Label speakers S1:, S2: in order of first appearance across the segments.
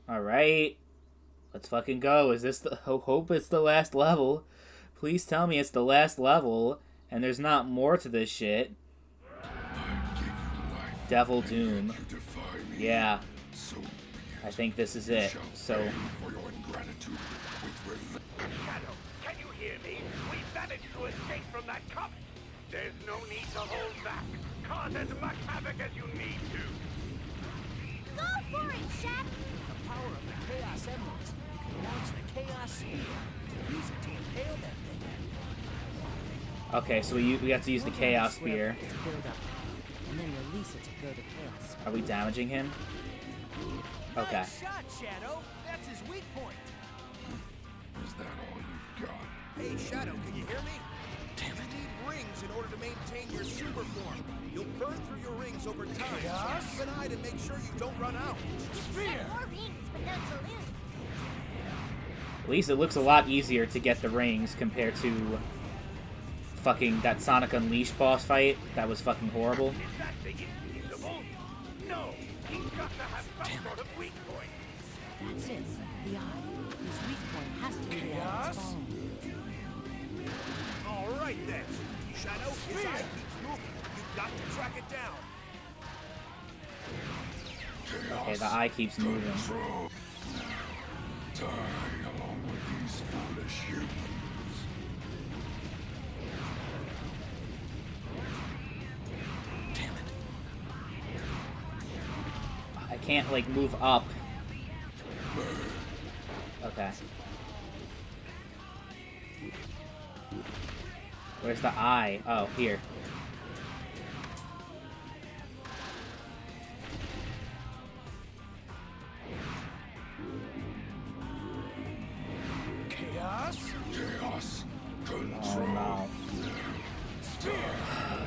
S1: Alright. Let's fucking go. Is this the... Hope it's the last level. Please tell me it's the last level, and there's not more to this shit. Devil Doom. Yeah. I think this is it. So...
S2: Shadow, can you hear me? We managed to escape from that comet. There's no need to hold back. Cause as much havoc as you need to.
S3: Go for it, Shadow!
S4: The power of the Chaos Emeralds. You can launch the Chaos Spear. Use it to impale that thing.
S1: Okay, so we have to use the Chaos Spear.
S4: To build up, and then release it to go to Chaos.
S1: Are we damaging him? Okay.
S4: Nice shot, Shadow. That's his weak point.
S5: Is that all you've got?
S6: Hey, Shadow, can you hear me? Damn it. You need rings in order to maintain your super form. You'll burn through your rings over time.
S4: Chaos?
S6: So keep an eye to make sure you don't run out.
S4: Spear.
S3: More rings, but no balloons.
S1: At least it looks a lot easier to get the rings compared to fucking that Sonic Unleashed boss fight. That was fucking horrible.
S2: Is that thing infeasible? No. He's got to have some sort of weak point.
S7: That's it. The eye. His weak point has to be the eye's
S4: Chaos?
S7: bone.
S6: All right, then. Shadow, his eye keeps moving. You've got to track it down.
S1: Okay, the eye keeps moving.
S5: Control. Die along with these foolish humans.
S1: I can't, like, move up. Okay. Where's the eye? Oh, here.
S4: Chaos?
S5: Chaos.
S1: Oh
S5: Control.
S1: no.
S4: Spear.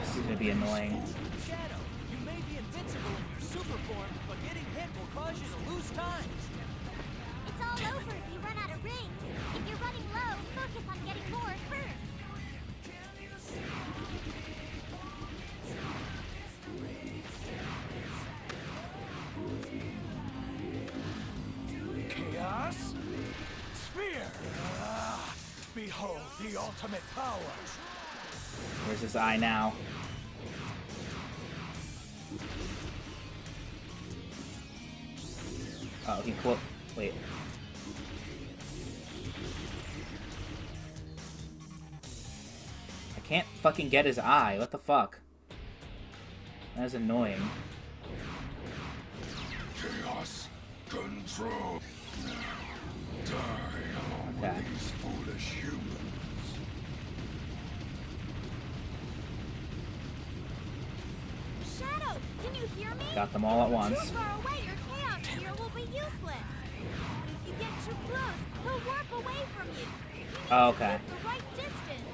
S1: This is gonna be annoying.
S4: Shadow, you may be invincible in your super form, but getting hit will cause you to lose time.
S3: It's all over if you run out of rings. If you're running low, focus on getting more first.
S4: Chaos? Spear! Behold the ultimate power!
S1: Where's his eye now? Oh, he quote. Wait. I can't fucking get his eye. What the fuck? That is annoying.
S5: Chaos. Control. Die along
S1: Okay.
S5: with these foolish humans.
S3: Shadow, can you hear me?
S1: Got them all at once.
S3: Too far away, your chaos spear will be useless. If you get too close, he'll warp away from you. You need
S1: Oh,
S3: to
S1: okay.
S3: keep the right distance.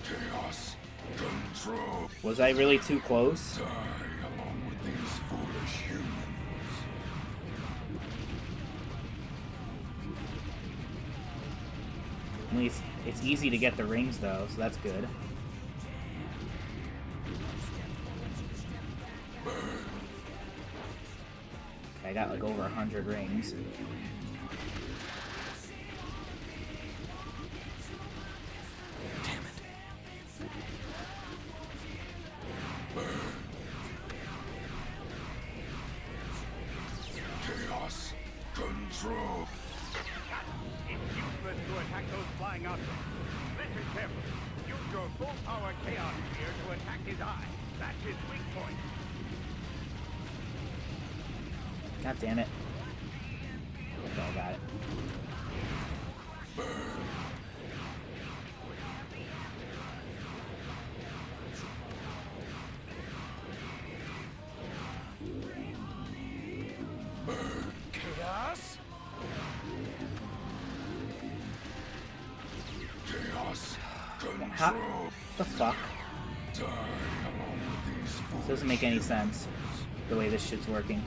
S5: Chaos. Control.
S1: Was I really too close?
S5: Die along with these foolish humans.
S1: At least it's easy to get the rings though, so that's good. Okay, I got like over 100 rings.
S5: Chaos. Control.
S2: It's useless to attack those flying objects. Listen carefully. Use your full power chaos spear to attack his eye. That's his weak point.
S1: God damn it. Okay, I got it.
S4: Chaos?
S5: Chaos.
S1: How
S5: Control.
S1: the fuck?
S5: Die along with these foolish
S1: This doesn't make any sense. The way this shit's working.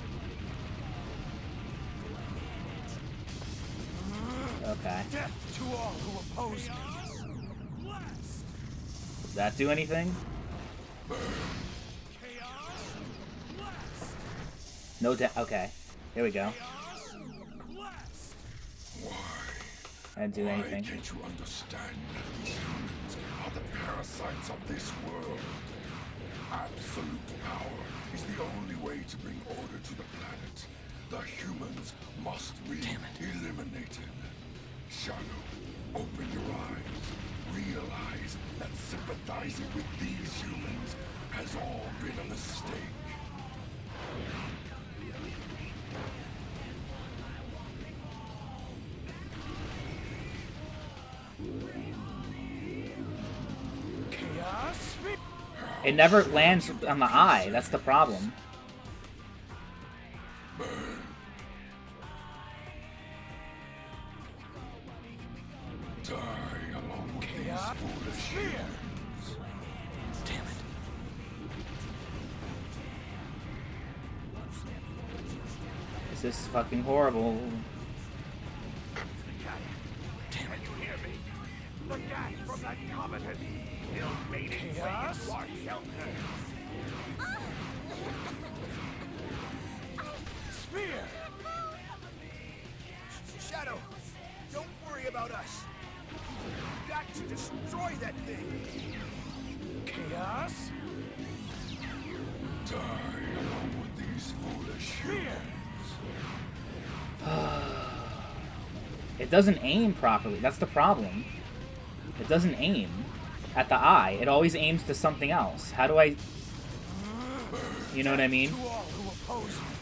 S1: Okay.
S4: Death to all who oppose me. Blast!
S1: that do anything? No okay. Here we go. I didn't do anything.
S5: Why can't you understand that these humans are the parasites of this world? Absolute power is the only way to bring order to the planet. The humans must be eliminated. Shadow, open your eyes. Realize that sympathizing with these humans has all been a mistake.
S1: It never lands on the eye. That's the problem.
S5: Die along with these foolish humans.
S4: Damn it.
S1: This is fucking horrible.
S2: Can you hear me? The gas from that comet has still made its way into our shelter.
S6: Spear! Shadow, don't worry about us. We've got to destroy that thing.
S4: Chaos?
S5: Die along with these foolish humans.
S1: It doesn't aim properly. That's the problem. It doesn't aim at the eye. It always aims to something else. How do I... You know what I mean?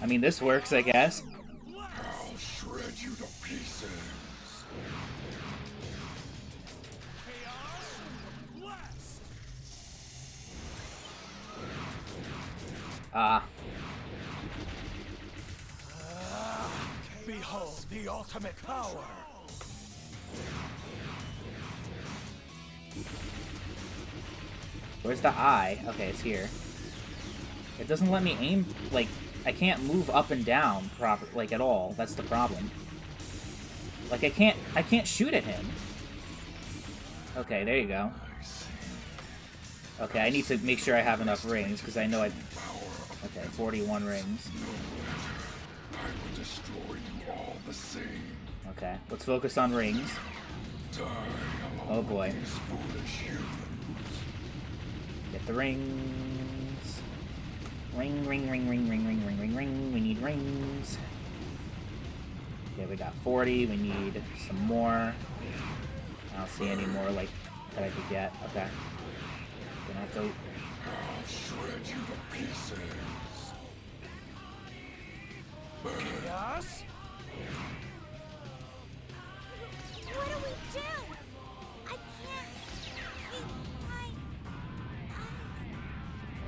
S1: I mean, this works, I guess.
S5: I'll shred you to pieces.
S4: Behold the ultimate power.
S1: Where's the eye? Okay, it's here. It doesn't let me aim, like, I can't move up and down like, at all. That's the problem. Like, I can't shoot at him. Okay, there you go. Okay, I need to make sure I have enough rings, because I know I... Okay, 41 rings.
S5: I will destroy you all the same.
S1: Okay, let's focus on rings.
S5: Die along
S1: Oh boy.
S5: with these foolish humans.
S1: Get the rings. Ring, ring, ring, ring, ring, ring, ring, ring, ring. We need rings. Okay, we got 40. We need some more. I don't see any more, like, that I could get. Okay. Gonna have to...
S5: I'll shred you to pieces.
S4: Chaos?
S3: What do we do? I can't keep my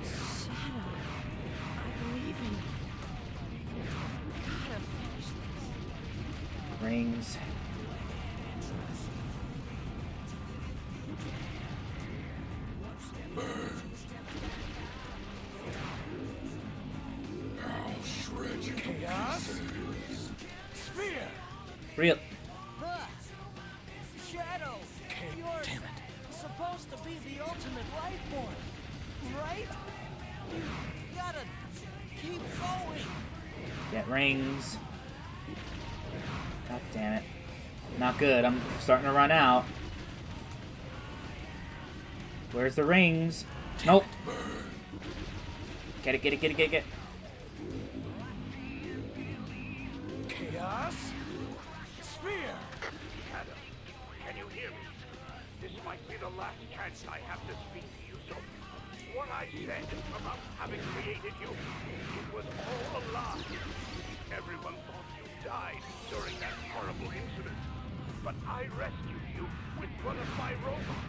S7: Shadow, I believe in you. Gotta finish this.
S1: Rings.
S5: I'll shred you to
S4: Chaos?
S5: pieces.
S4: Spear!
S1: Real...
S7: Shadow, you're
S4: Damn it.
S7: supposed to be the ultimate life form, right? You gotta keep going.
S1: Get rings. God damn it. Not good. I'm starting to run out. Where's the rings? Nope. Get it, get it, get it, get it, get it.
S4: Chaos? Spear!
S2: Adam, can you hear me? This might be the last chance I have to speak to you, so what I said about having created you, it was all a lie. Everyone thought you died during that horrible incident, but I rescued you with one of my robots.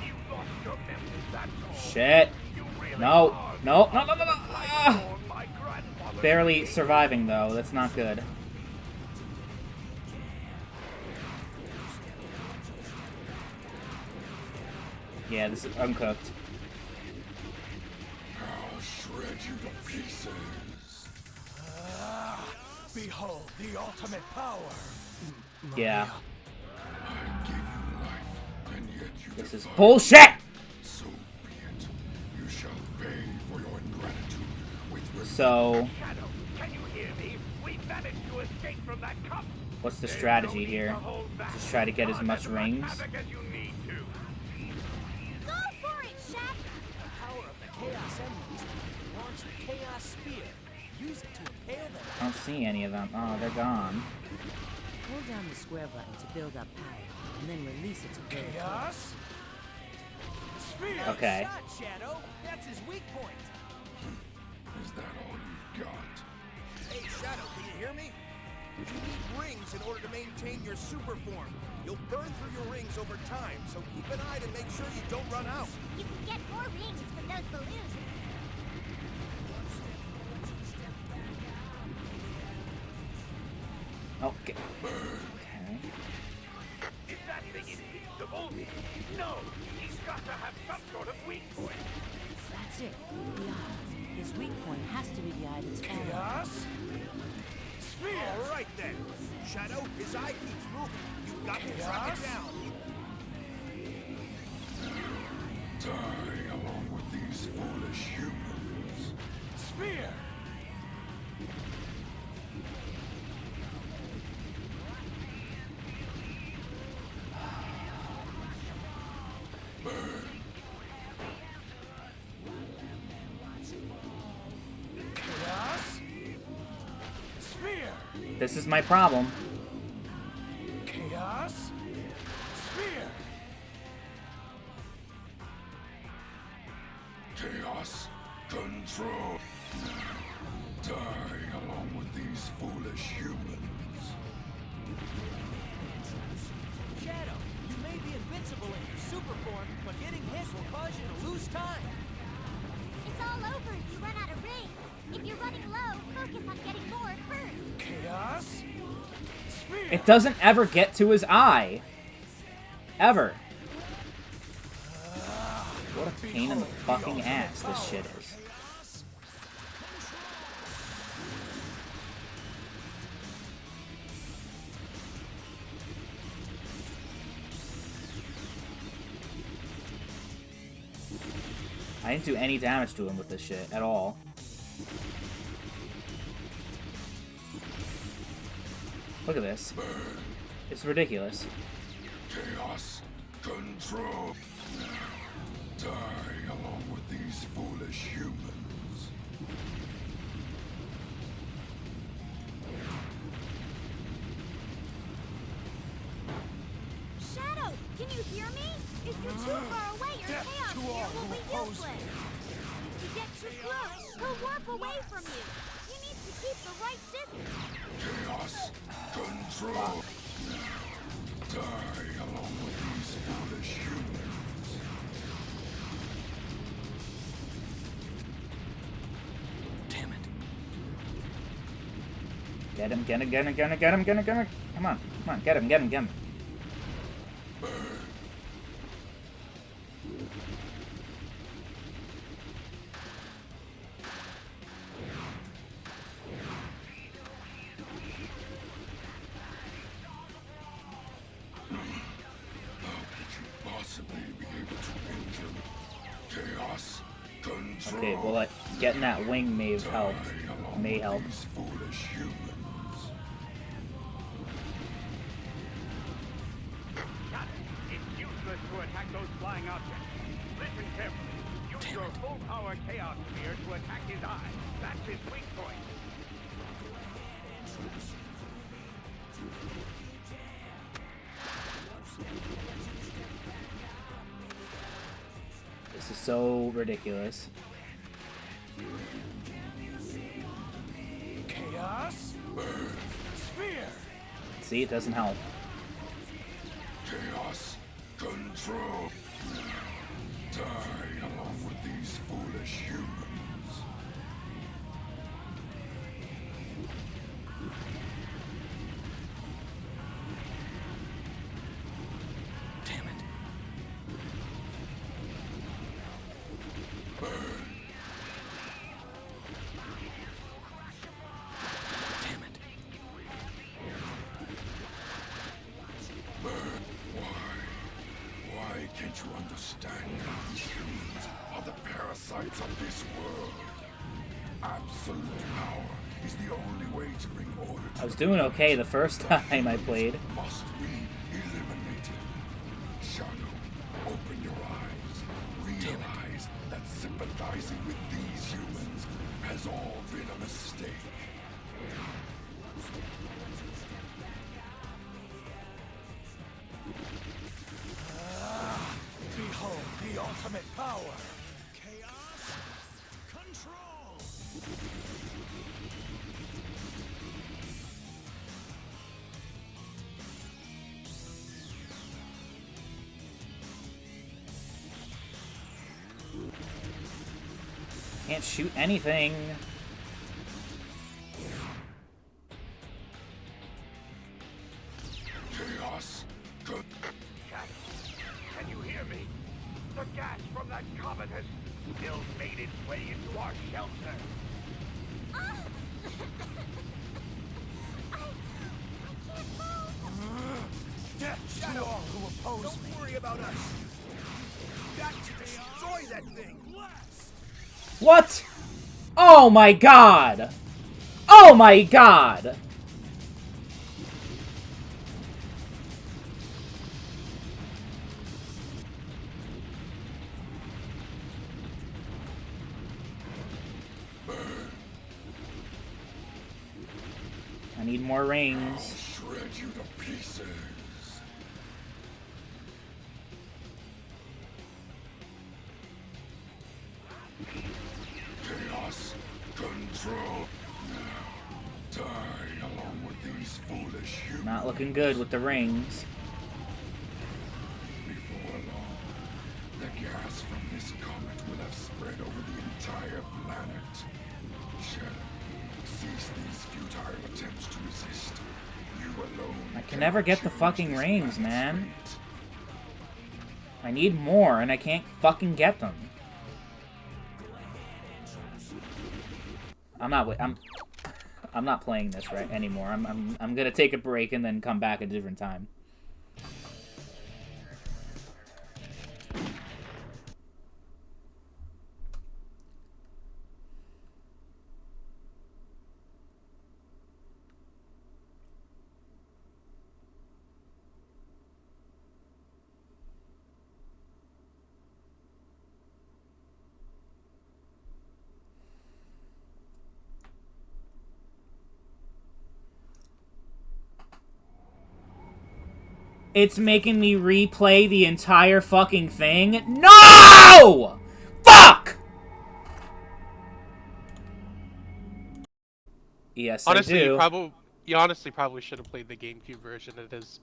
S2: You lost your memory, that's all.
S1: Shit.
S2: You really
S1: No.
S2: are
S1: No, no, no, no, no. Ah.
S2: all my grandfather
S1: Barely
S2: made.
S1: surviving, though. That's not good. Yeah, this is uncooked.
S5: I'll shred you to pieces.
S4: Behold the ultimate power.
S1: Yeah.
S5: I give you life, and yet you
S1: This is
S5: defy
S1: bullshit!
S5: So
S1: So,
S2: Shadow, can you hear me? We managed to escape from that cup.
S1: what's the
S2: There's
S1: strategy
S2: no need
S1: here?
S2: to hold back.
S1: Just try to get as
S2: Run
S1: much
S2: much
S1: rings?
S2: havoc as you need to.
S3: Go for it, Shep!
S4: The power of the Chaos Emeralds. Launch the Chaos Spear. Use it to impale them.
S1: I don't see any of them. Oh, they're gone.
S8: Hold down the square button to build up power, and then release it to build up.
S4: Chaos Spear.
S1: Okay.
S4: Shot, Shadow. That's his weak point.
S5: Is that all you've got?
S6: Hey, Shadow, can you hear me? You need rings in order to maintain your super form. You'll burn through your rings over time, so keep an eye to make sure you don't run out.
S3: You can get more rings from those balloons.
S1: Okay. Okay.
S2: Is that thing invincible? No, he's got to have some sort of weak point.
S8: That's it. The eye. His weak point has to be the eye that's following.
S4: Chaos Spear.
S6: All right, then. Shadow, his eye keeps moving. You've got to track it down.
S5: Die along with these foolish humans.
S4: Spear. Chaos Spear.
S1: This is my problem.
S4: Chaos Spear.
S5: Chaos control. Die along with these foolish humans.
S4: Shadow, you may be invincible in your super form, but getting hit will cause you to lose time.
S3: It's all over if you run out of rings. If you're running low, focus on getting more first.
S4: Chaos Spear.
S1: It doesn't ever get to his eye. Ever. What a pain in the fucking ass this shit is. I didn't do any damage to him with this shit at all. Look at this. It's ridiculous.
S5: Chaos control. Die along with these foolish humans.
S3: Shadow, can you hear me? If you're too far away, your
S4: Death
S3: chaos
S4: to
S3: spear
S4: all
S3: will
S4: who
S3: be
S4: oppose
S3: useless. If you get too close, he'll warp away from you. You need to keep the right distance.
S5: Chaos control. Die along with these foolish humans.
S4: Damn it.
S1: Get him, get him, get him, get him, get him, get him, get him. Come on, come on, get him, get him, get him.
S5: Possibly be able to injure me. Chaos control.
S1: Okay, well, like, getting that wing may have helped.
S5: Die along
S1: May
S5: with
S1: help.
S5: these foolish humans.
S2: Shut it. It's useless to attack those flying objects. Listen carefully. Use your full power chaos spear to attack his eye. That's his weak point.
S1: This is so ridiculous.
S4: Chaos Spear.
S1: See, it doesn't help.
S5: Chaos control. Die along with these foolish humans.
S4: Damn it. Damn it.
S5: Why can't you understand that these humans are the parasites of this world? Absolute power is the only way to bring order to
S1: I was
S5: the
S1: doing okay the first time I played.
S5: must be eliminated. Shadow, open your eyes. Realize that sympathizing with these humans has all been a mistake.
S6: Behold the ultimate power. Chaos control.
S1: Can't shoot anything.
S5: Chaos, good.
S2: Shadow, can you hear me? The gas from that comet has still made its way into our shelter.
S6: Death to all who oppose me. Don't worry about us. You've got to destroy that thing.
S1: What? Oh my god! Oh my god! I need more rings.
S5: Shred you to pieces. Chaos control. Now, die along with these foolish humans.
S1: Not looking good with the rings.
S5: Before long, the gas from this comet will have spread over the entire planet. Shadow, cease these futile attempts to resist. You alone.
S1: I can never get the fucking rings, man. I need more, and I can't fucking get them. I'm not playing this right anymore. I'm gonna take a break and then come back at a different time. It's making me replay the entire fucking thing. No! Fuck! Yes,
S9: honestly,
S1: I do.
S9: You honestly probably should have played the GameCube version. It is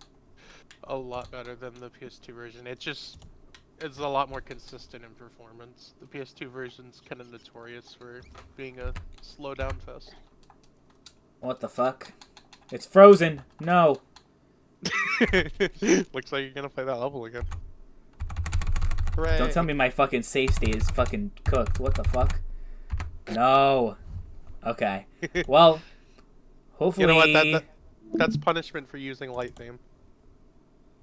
S9: a lot better than the PS2 version. It's a lot more consistent in performance. The PS2 version's kind of notorious for being a slowdown fest.
S1: What the fuck? It's frozen. No.
S9: Looks like you're gonna play that level again. Hooray.
S1: Don't tell me my fucking save state is fucking cooked. What the fuck? No. Okay. Well, hopefully...
S9: You know what? That's punishment for using light theme.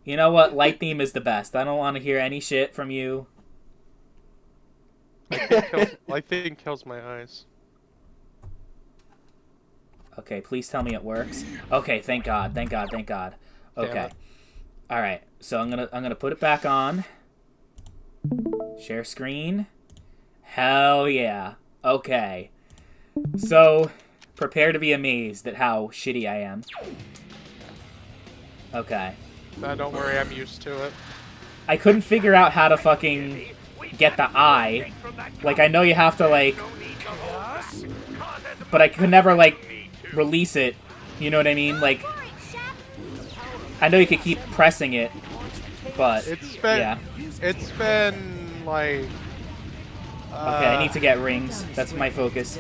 S1: You know what? Light theme is the best. I don't want to hear any shit from you.
S9: Light theme kills my eyes.
S1: Okay, please tell me it works. Okay, thank God. Thank God. Thank God. Okay. All right. So I'm gonna put it back on. Share screen. Hell yeah. Okay. So prepare to be amazed at how shitty I am. Okay.
S9: Don't worry, I'm used to it.
S1: I couldn't figure out how to fucking get the eye. Like, I know you have to, like... But I could never, like, release it. You know what I mean? Like, I know you could keep pressing it, but... yeah.
S9: It's been, like...
S1: Okay, I need to get rings. That's my focus.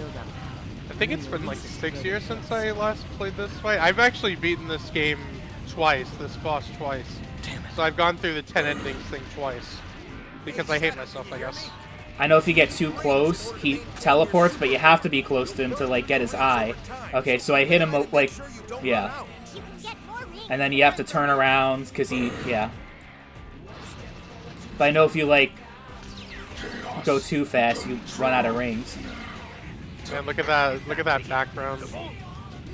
S9: I think it's been, like, 6 years since I last played this fight. I've actually beaten this game twice, this boss twice. So I've gone through the 10 endings thing twice. Because I hate myself, I guess.
S1: I know if you get too close, he teleports, but you have to be close to him to, like, get his eye. Okay, so I hit him, like, yeah. And then you have to turn around, because he, yeah. But I know if you, like, go too fast, you run out of rings.
S9: Man, look at that! Look at that background.
S2: The bull?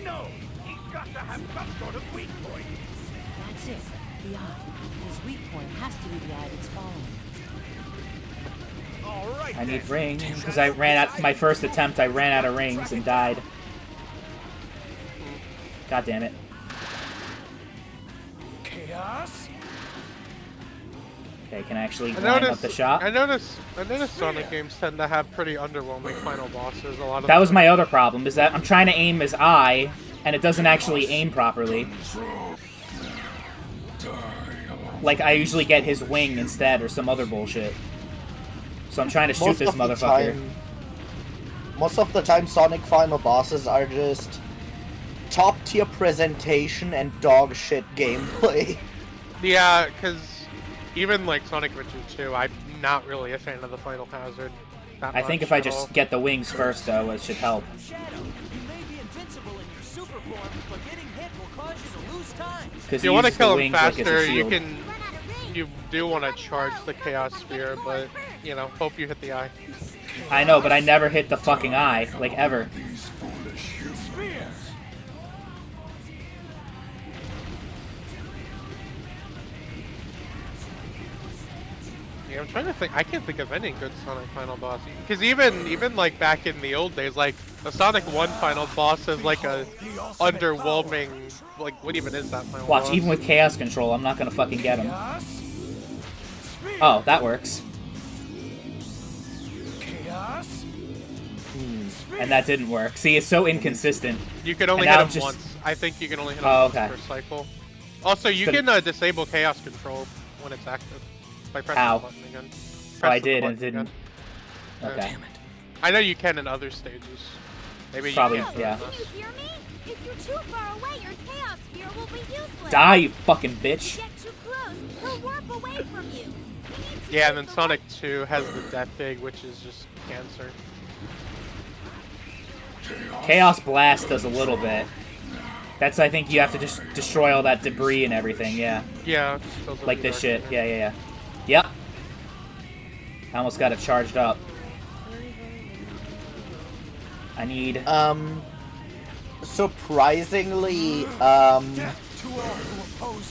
S2: No, he's got to have some sort of weak point.
S8: That's it. The eye. His weak point has to be the eye that's following.
S2: All right.
S1: I need
S2: then.
S1: rings because I ran out. My first attempt, I ran out of rings and died. God damn it.
S6: Chaos?
S1: Okay, can I actually line up the shot?
S9: I noticed Sonic games tend to have pretty underwhelming final bosses. A lot of
S1: That was my other problem, is that I'm trying to aim his eye, and it doesn't actually aim properly. Like, I usually get his wing instead, or some other bullshit. So I'm trying to shoot this motherfucker.
S10: Most of the time, Sonic final bosses are just top-tier presentation and dog shit gameplay.
S9: Yeah, because even like Sonic Adventure 2, I'm not really a fan of the final hazard.
S1: I think if I just get the wings first, though, it should help.
S7: Shadow, you may be invincible in your super form, but getting hit will cause you to lose time.
S9: If you want to kill him faster, you do want to charge the Chaos Sphere, but, you know, hope you hit the eye.
S1: I know, but I never hit the fucking eye, like, ever.
S9: Yeah, I'm trying to think. I can't think of any good Sonic final boss. Because even like back in the old days, like the Sonic 1 final boss is like a underwhelming. Like, what even is that final
S1: Watch,
S9: boss?
S1: even with Chaos Control, I'm not gonna fucking get him. Oh, that works. And that didn't work. See, it's so inconsistent.
S9: You can only hit him once. I think you can only hit him once per cycle. Also, you can disable Chaos Control when it's active. By pressing the button again.
S1: Oh, I did, and it didn't. Okay.
S9: Damn it. I know you can in other stages. Maybe
S1: probably,
S9: you can't.
S1: yeah.
S3: Can you hear me? If you're too far away, your chaos sphere will be useless.
S1: Die, you fucking bitch.
S3: Get too close, he'll warp away from you.
S9: Yeah, and then Sonic 2 has the Death Egg, which is just cancer.
S1: Chaos Blast does a little bit. That's, I think, you have to just destroy all that debris and everything, yeah.
S9: Yeah.
S1: Like this shit, yeah. Yep. I almost got it charged up. I need...
S10: Surprisingly,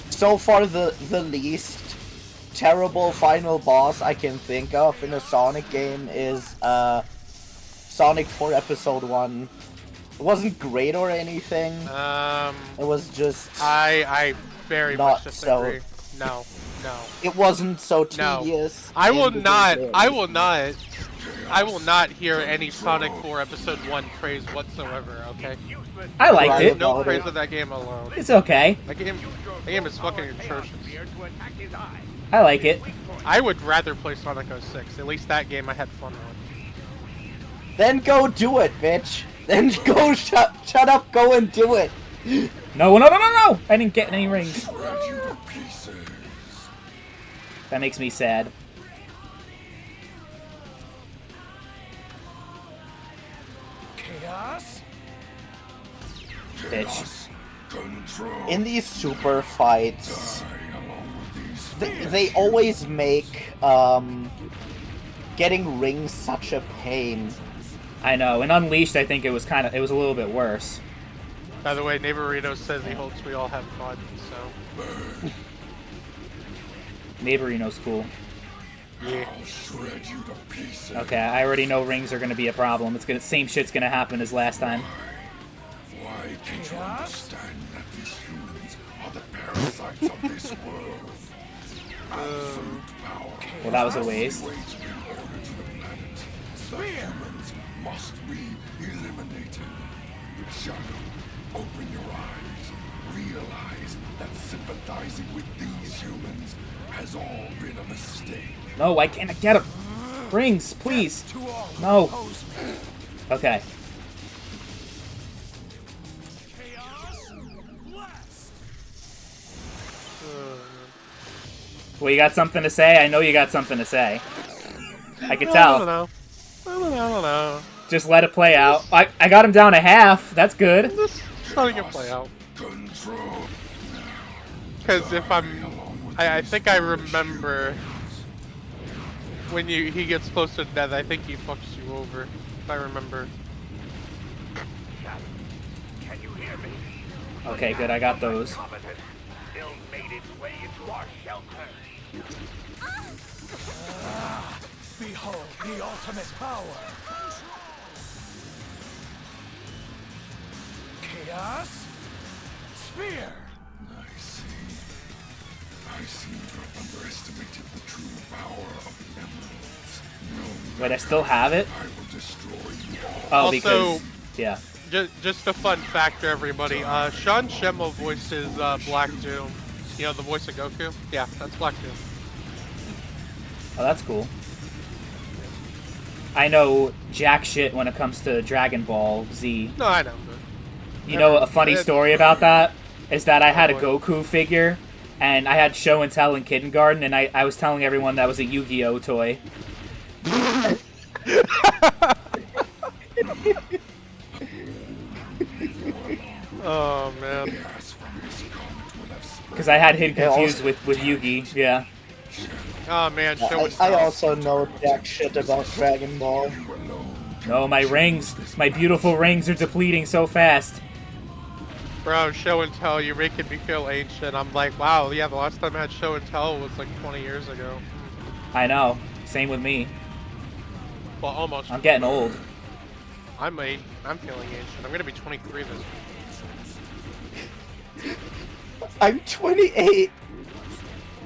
S10: so far the least terrible final boss I can think of in a Sonic game is, Sonic 4 Episode 1. It wasn't great or anything. It was just...
S9: I very much disagree. No.
S10: It wasn't so tedious.
S9: No. I will not hear any Sonic 4 Episode 1 praise whatsoever, okay?
S1: I liked it.
S9: No praise of that game alone.
S1: It's okay.
S9: That game is fucking atrocious.
S1: I like it.
S9: I would rather play Sonic 06. At least that game I had fun with.
S10: Then go do it, bitch. Then go shut up, go and do it.
S1: No. I didn't get any rings. That makes me sad.
S6: Chaos?
S1: Bitch.
S10: In these super fights, they always make getting rings such a pain.
S1: I know. In Unleashed, I think it was a little bit worse.
S9: By the way, Neighborito says he hopes we all have fun, so...
S1: Neighborino's cool.
S9: Yeah.
S1: Okay, I already know rings are gonna be a problem. Same shit's gonna happen as last time.
S5: Why can't you understand that these humans are the parasites of this world? Absolute power.
S1: Well, that was a waste.
S5: The humans must be eliminated. Shadow, open your eyes. Realize that sympathizing with these humans has all been a mistake.
S1: No, why can't I get him? Rings, please. No. Okay. Well, you got something to say? I know you got something to say. I can tell.
S9: I don't know.
S1: Just let it play out. I got him down to half. That's good.
S9: Just letting it play out. Because if I think I remember when he gets close to death, I think he fucks you over. If I remember.
S2: Can you hear me?
S1: Okay, good, I got those.
S2: Competent still made its way into our shelter.
S4: Behold the ultimate power. Chaos Spear.
S5: I see. I seem to have underestimated the true power of the emeralds. No,
S1: Wait, I still have it?
S5: I will destroy you all.
S1: Oh,
S9: Also,
S1: because... Yeah.
S9: Just a fun fact for everybody. Sean Schemmel voices Black Doom. You know, the voice of Goku? Yeah, that's Black Doom.
S1: Oh, that's cool. I know jack shit when it comes to Dragon Ball Z.
S9: No, I know.
S1: You know, a funny story about that is that I had a
S9: boy.
S1: Goku figure, and I had show and tell in kindergarten, and I was telling everyone that was a Yu-Gi-Oh toy.
S9: Oh, man.
S1: Because I had him confused with Yugi, yeah.
S9: Oh, man, show and
S10: I
S9: tell.
S10: also know jack shit about Dragon Ball.
S1: No, my rings, my beautiful rings are depleting so fast.
S9: Bro, show and tell, you're making me feel ancient. I'm like, wow, yeah, the last time I had show and tell was like 20 years ago.
S1: I know. Same with me.
S9: Well, almost.
S1: I'm getting old.
S9: I'm feeling ancient. I'm gonna be 23 this week.
S10: I'm 28.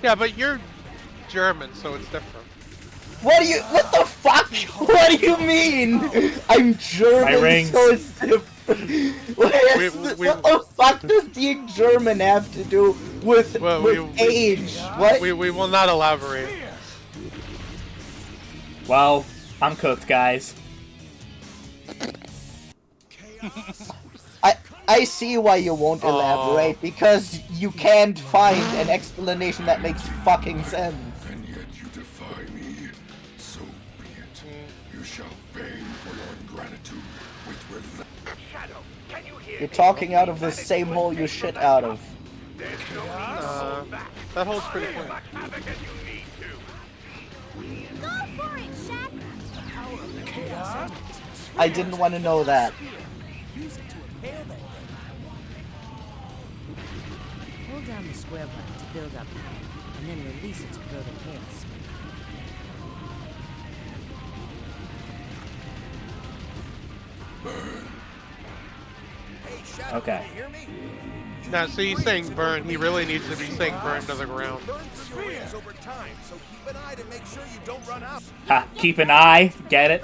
S9: Yeah, but you're German, so it's different.
S10: What the fuck? What do you mean? I'm German,
S1: My rings.
S10: so it's different. What the fuck does being German have to do with, age? What?
S9: We will not elaborate.
S1: Well, I'm cooked, guys.
S10: I see why you won't elaborate, because you can't find an explanation that makes fucking sense.
S5: And yet you defy me. So be it. You shall pay for your ingratitude with relentless.
S2: Shadow, can you hear
S10: You're
S2: me?
S10: talking out of the same hole you shit out of.
S2: There's no need to hold back.
S9: That holds pretty clean.
S2: Much havoc as you need to.
S3: Go for it, Shaq!
S4: Chaos
S10: I didn't want to know that.
S4: Use it to impale that thing.
S8: Hold down the square button to build up power, and then release it to grow the chaos spear.
S6: Hey, Shadow,
S1: Okay.
S6: can you hear me?
S9: Now, so he's saying burn. He really needs to be saying burn to the ground.
S6: Burn through your rings over time, so keep an eye to make sure you don't run out.
S1: Ha, keep an eye, get it?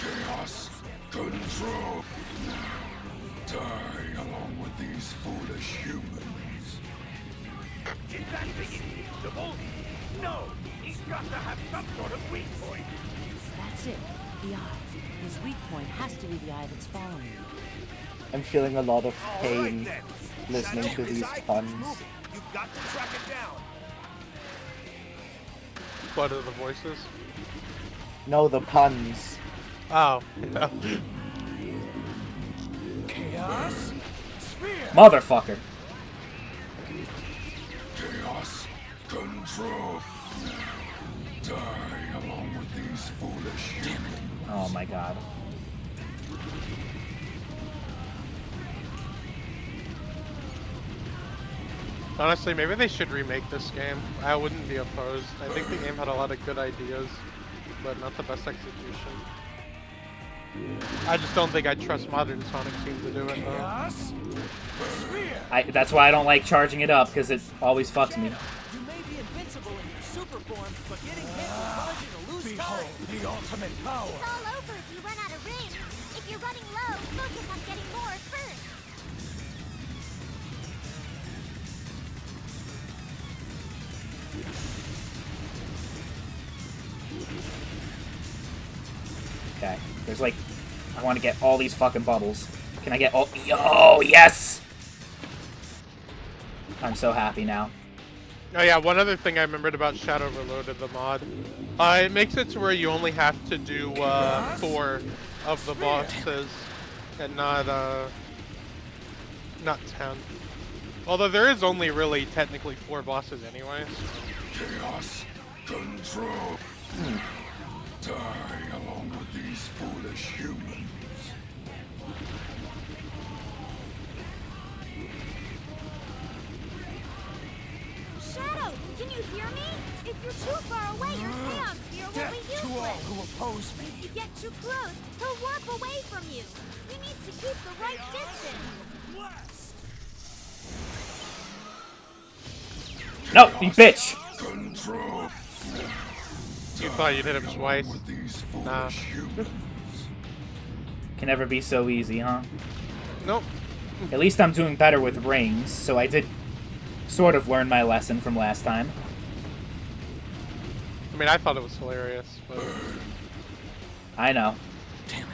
S5: Chaos control. Die along with these foolish humans.
S2: Is that thing invincible? No, he's got to have some sort of weak point.
S8: That's it. The eye. His weak point has to be the eye that's following you.
S10: I'm feeling a lot of
S6: All
S10: pain
S6: right, then.
S10: listening
S6: Shadow,
S10: to
S6: his
S10: these
S6: eye keeps
S10: puns.
S6: moving. You've got to track it down.
S9: What are the voices?
S10: No, the puns.
S9: Oh, yeah.
S4: Chaos Spear.
S1: Motherfucker.
S5: Chaos control. Die along with these foolish humans.
S1: Oh my god.
S9: Honestly, maybe they should remake this game. I wouldn't be opposed. I think the game had a lot of good ideas, but not the best execution. I just don't think I'd trust modern Sonic team to do it though.
S4: Chaos Spear.
S1: That's why I don't like charging it up, because it always fucks me.
S7: You may be invincible in your super form, but getting hit will cause you to lose
S4: Behold
S7: time.
S4: the ultimate power.
S3: It's all over if you run out of rings. If you're running low, focus on getting more first.
S1: Okay. There's like... I want to get all these fucking bubbles. Can I get all... Oh, yes! I'm so happy now.
S9: Oh yeah, one other thing I remembered about Shadow Reloaded, the mod. It makes it to where you only have to do 4 of the bosses, and not 10. Although there is only really technically 4 bosses anyways.
S5: Chaos control. Die along with these foolish humans.
S7: oppose me.
S3: If you get too close, he'll warp away from you. You need to keep the right distance.
S1: No, you bitch!
S5: Control.
S9: You thought you'd hit him twice?
S5: With these foolish
S9: Nah.
S5: humans.
S1: Can never be so easy, huh?
S9: Nope.
S1: At least I'm doing better with rings, so I did sort of learn my lesson from last time.
S9: I mean, I thought it was hilarious, but...
S1: I know.
S9: Damn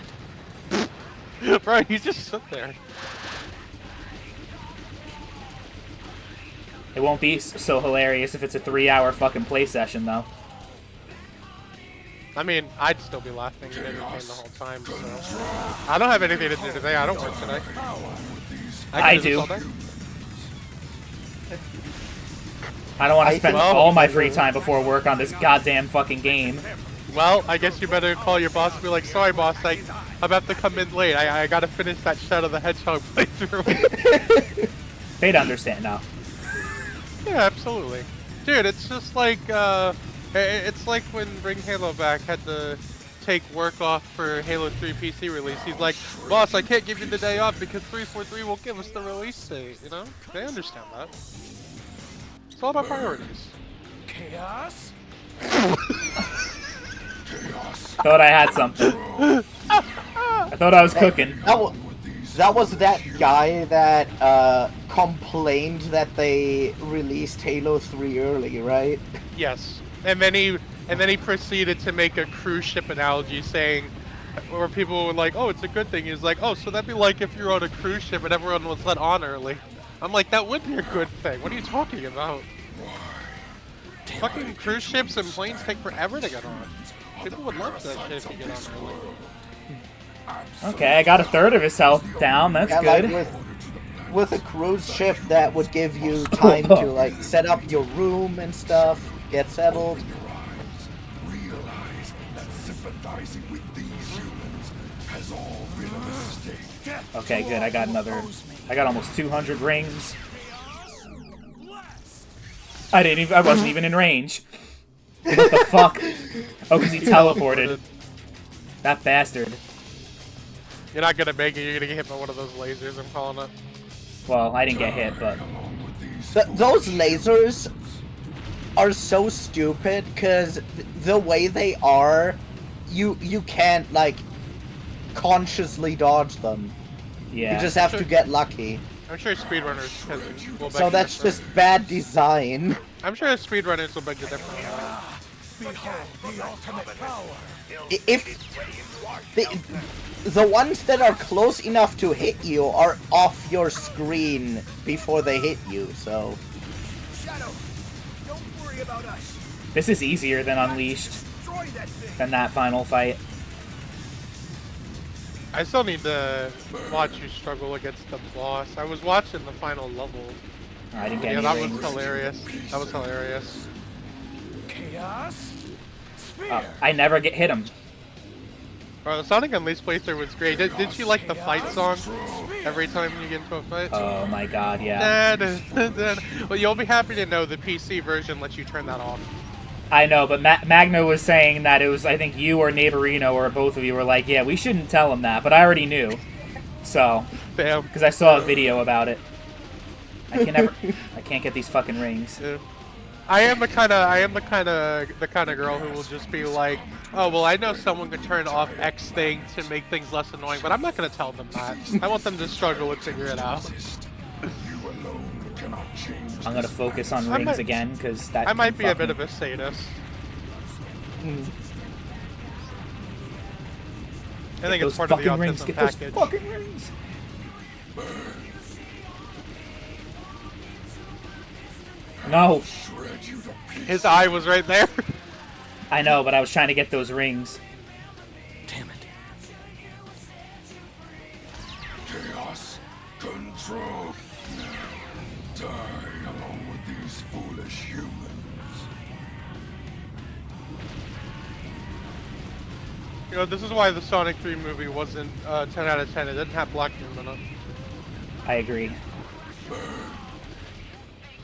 S9: it. Bro, you just sit there.
S1: It won't be so hilarious if it's a 3-hour fucking play session, though.
S9: I mean, I'd still be laughing and entertained the whole time, so... I don't have anything to do today, I don't work today.
S1: I
S9: can
S1: do.
S9: this all day.
S1: I don't want to spend
S9: well,
S1: all my free time before work on this goddamn fucking game.
S9: Well, I guess you better call your boss and be like, sorry boss, I'm about to come in late. I gotta finish that Shadow the Hedgehog playthrough.
S1: They'd understand now.
S9: Yeah, absolutely. Dude, it's just like, it's like when Bring Halo Back had to take work off for Halo 3 PC release. He's like, boss, I can't give you the day off because 343 won't give us the release date, you know? They understand that. It's all about priorities.
S7: Chaos?
S1: Thought I had something. I thought I was cooking.
S10: That was that guy that complained that they released Halo 3 early, right?
S9: Yes. And then he proceeded to make a cruise ship analogy saying, where people were like, oh, it's a good thing. He's like, oh, so that'd be like if you're on a cruise ship and everyone was let on early. I'm like, that would be a good thing. What are you talking about? Fucking cruise ships and planes take forever to get on. People would love that shit if you get on early.
S1: Okay, I got a third of his health down. That's
S10: Yeah,
S1: good.
S10: like with a cruise ship, that would give you time to like set up your room and stuff, get settled.
S5: Realize that sympathizing with these humans has all been a mistake.
S1: Okay, good. I got almost 200 rings. I wasn't even in range. What the fuck? Oh, because he teleported. That bastard.
S9: You're not gonna make it, you're gonna get hit by one of those lasers, I'm calling it.
S1: Well, I didn't get hit, but...
S10: Those lasers are so stupid, because the way they are, you can't, like, consciously dodge them.
S1: Yeah.
S10: You just have to get lucky.
S9: I'm sure speedrunners will
S10: So that's just bad design.
S9: I'm sure speedrunners will make the difference.
S7: Behold the ultimate power.
S10: If the ones that are close enough to hit you are off your screen before they hit you, so...
S6: Shadow, don't worry about us.
S1: This is easier than Unleashed.
S6: Destroy that thing.
S1: Than that final fight.
S9: I still need to watch you struggle against the boss. I was watching the final level.
S1: I didn't get
S9: Yeah,
S1: any
S9: that
S1: rings.
S9: was hilarious. That was hilarious.
S7: Chaos? Spear.
S1: I never hit him.
S9: The Sonic Unleashed playthrough was great. Did you like the fight song every time you get into a fight?
S1: Oh my god, yeah.
S9: Well, you'll be happy to know the PC version lets you turn that off.
S1: I know, but Magno was saying that it was, I think you or Neighborino or both of you were like, yeah, we shouldn't tell him that, but I already knew. So, because I saw a video about it. I can't get these fucking rings.
S9: Yeah. I am the kind of girl who will just be like, oh well, I know someone can turn off X thing to make things less annoying, but I'm not gonna tell them that. I want them to struggle and figure it out.
S1: I'm gonna focus on rings again because that.
S9: I might be a bit of a sadist. I think it's part of the autism package.
S1: Those fucking rings. No.
S9: His eye was right there.
S1: I know, but I was trying to get those rings.
S9: Damn it.
S5: Chaos control. Die along with these foolish humans.
S9: You know, this is why the Sonic 3 movie wasn't 10 out of 10. It didn't have Black Doom in it.
S1: I agree.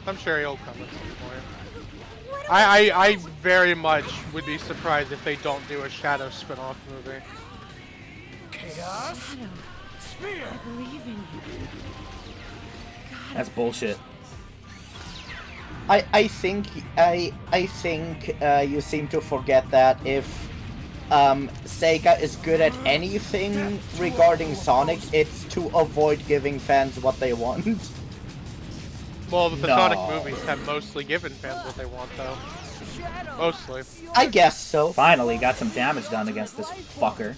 S9: I'm sure he'll come at some point.
S3: What
S9: I very much would be surprised if they don't do a Shadow spin-off movie.
S6: Chaos? Spear!
S8: I believe in you.
S1: That's bullshit.
S10: I think you seem to forget that if Sega is good at anything regarding Sonic, it's to avoid giving fans what they want.
S9: Well, the
S10: No.
S9: Sonic movies have mostly given fans what they want, though. Mostly.
S10: I guess so.
S1: Finally got some damage done against this fucker.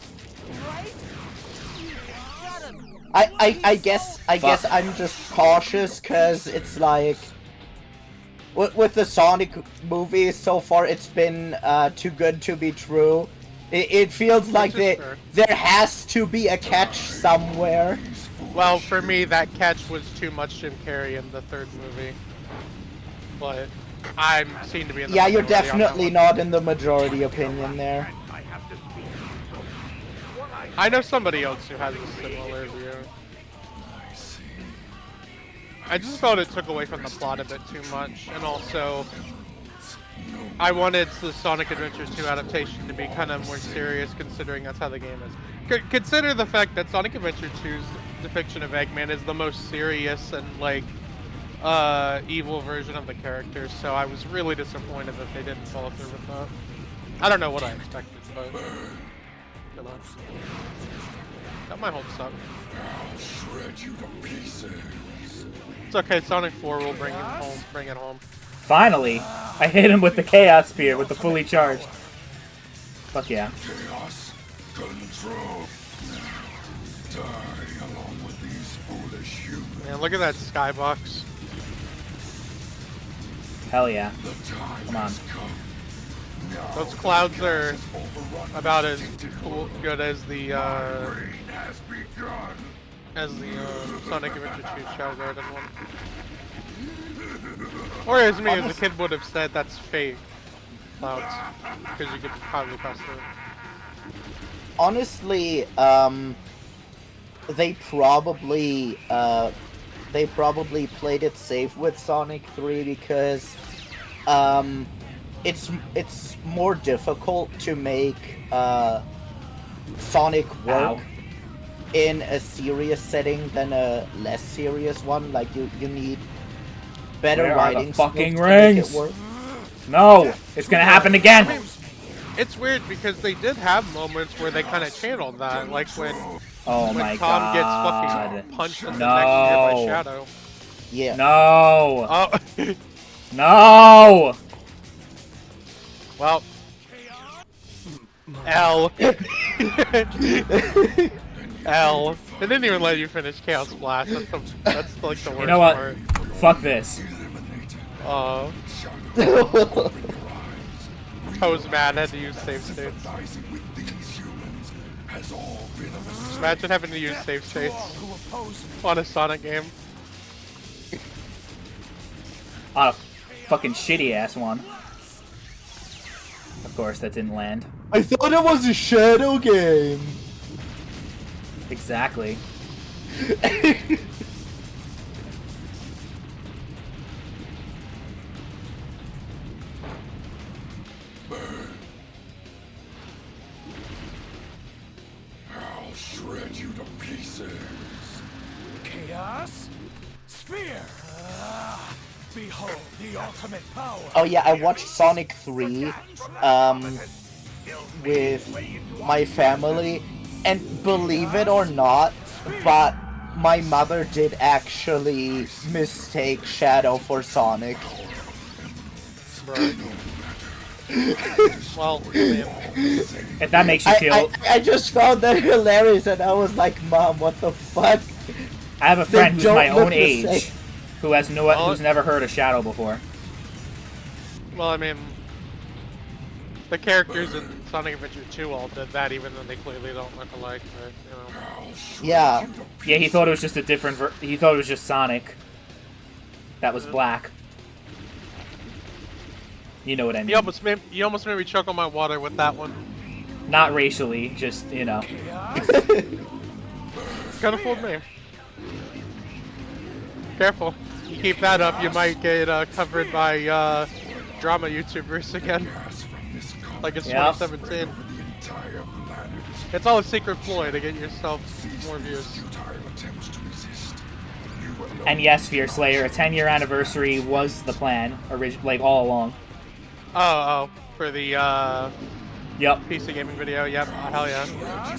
S10: I guess I'm just cautious because it's like with the Sonic movies so far, it's been too good to be true. It feels like there has to be a catch somewhere.
S9: Well, for me, that catch was too much Jim Carrey in the third movie. But I seem to be in the
S10: Yeah, you're
S9: minority on that
S10: definitely
S9: one.
S10: not in the majority opinion there.
S9: I know somebody else who has a similar view. I just felt it took away from the plot a bit too much, and also I wanted the Sonic Adventure 2 adaptation to be kind of more serious, considering that's how the game is. Consider the fact that Sonic Adventure 2's depiction of Eggman is the most serious and like evil version of the character, so I was really disappointed that they didn't follow through with that. I don't know what I expected, but come on. Got my hopes up.
S5: I'll shred you to pieces.
S9: It's okay, Sonic 4 will bring it home.
S1: Finally, I hit him with the Chaos Spear with the fully charged. Fuck yeah.
S5: Chaos control. Die along with these foolish humans.
S9: Man, look at that skybox.
S1: Hell yeah.
S5: The time
S1: Come on.
S5: has come. Now
S9: Those clouds are
S5: overrun
S9: about as
S5: tentacle.
S9: good as the
S5: Reign has begun.
S9: Sonic Adventure 2 Shadow Garden one. Or as me as a kid would have said, that's fake clouds, because you could probably pass through.
S10: Honestly, they probably played it safe with Sonic 3 because it's more difficult to make Sonic work in a serious setting than a less serious one. Like you need better
S1: Where are
S10: writing
S1: the fucking
S10: skills to make
S1: rings?
S10: it work.
S1: No! It's gonna happen again!
S9: I mean, it's weird because they did have moments where they kind of channeled that, like when
S1: Oh my
S9: Tom
S1: god.
S9: gets fucking punched in the neck here by Shadow.
S10: Yeah.
S1: No!
S9: Oh.
S1: No!
S9: Well. L. L. They didn't even let you finish Chaos Blast. That's like the worst
S1: You know what?
S9: part.
S1: Fuck this.
S9: Toes mad, had to use save states. Imagine having to use save states on a Sonic game.
S1: On a fucking shitty ass one. Of course, that didn't land.
S10: I thought it was a Shadow game.
S1: Exactly.
S5: I'll shred you to pieces.
S6: Chaos? Spear! Behold the ultimate power!
S10: Oh yeah, I watched Sonic 3 with my family, and believe it or not, but my mother did actually mistake Shadow for Sonic.
S9: Well, man.
S1: If that makes you feel...
S10: I just found that hilarious, and I was like, Mom, what the fuck?
S1: I have a friend who's
S10: don't
S1: my
S10: look
S1: own
S10: the
S1: age,
S10: same.
S1: who's never heard of Shadow before.
S9: Well, I mean, the characters in Sonic Adventure 2 all did that, even though they clearly don't look alike. But you know.
S10: Yeah.
S1: Yeah, he thought it was just a different. He thought it was just Sonic. That was black. You know what I mean?
S9: You almost made me choke on my water with that one.
S1: Not racially, just you know.
S9: Kind of fooled me. Careful. You keep that up, you might get covered by drama YouTubers again.
S5: Gas from this
S9: Like it's
S1: Yeah.
S9: 2017.
S5: over the entire planet.
S9: It's all a secret ploy to get yourself more views.
S5: Futile attempts to resist. You alone
S1: And yes, Fear Slayer, a 10-year anniversary was the plan, like all along.
S9: Oh, for the
S1: Yep.
S9: PC gaming video. Yep. Hell yeah.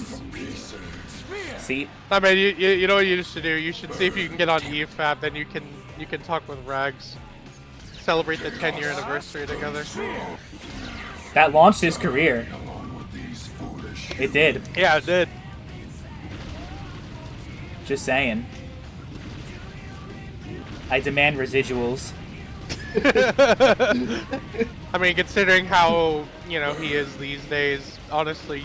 S1: See?
S9: I mean, you know what you should do? You should see if you can get on EFAB, then you can talk with Rags. Celebrate the 10-year anniversary together.
S1: That launched his career.
S5: along with these foolish.
S1: It did.
S9: Yeah, it did.
S1: Just saying. I demand residuals.
S9: I mean, considering how, you know, he is these days, honestly,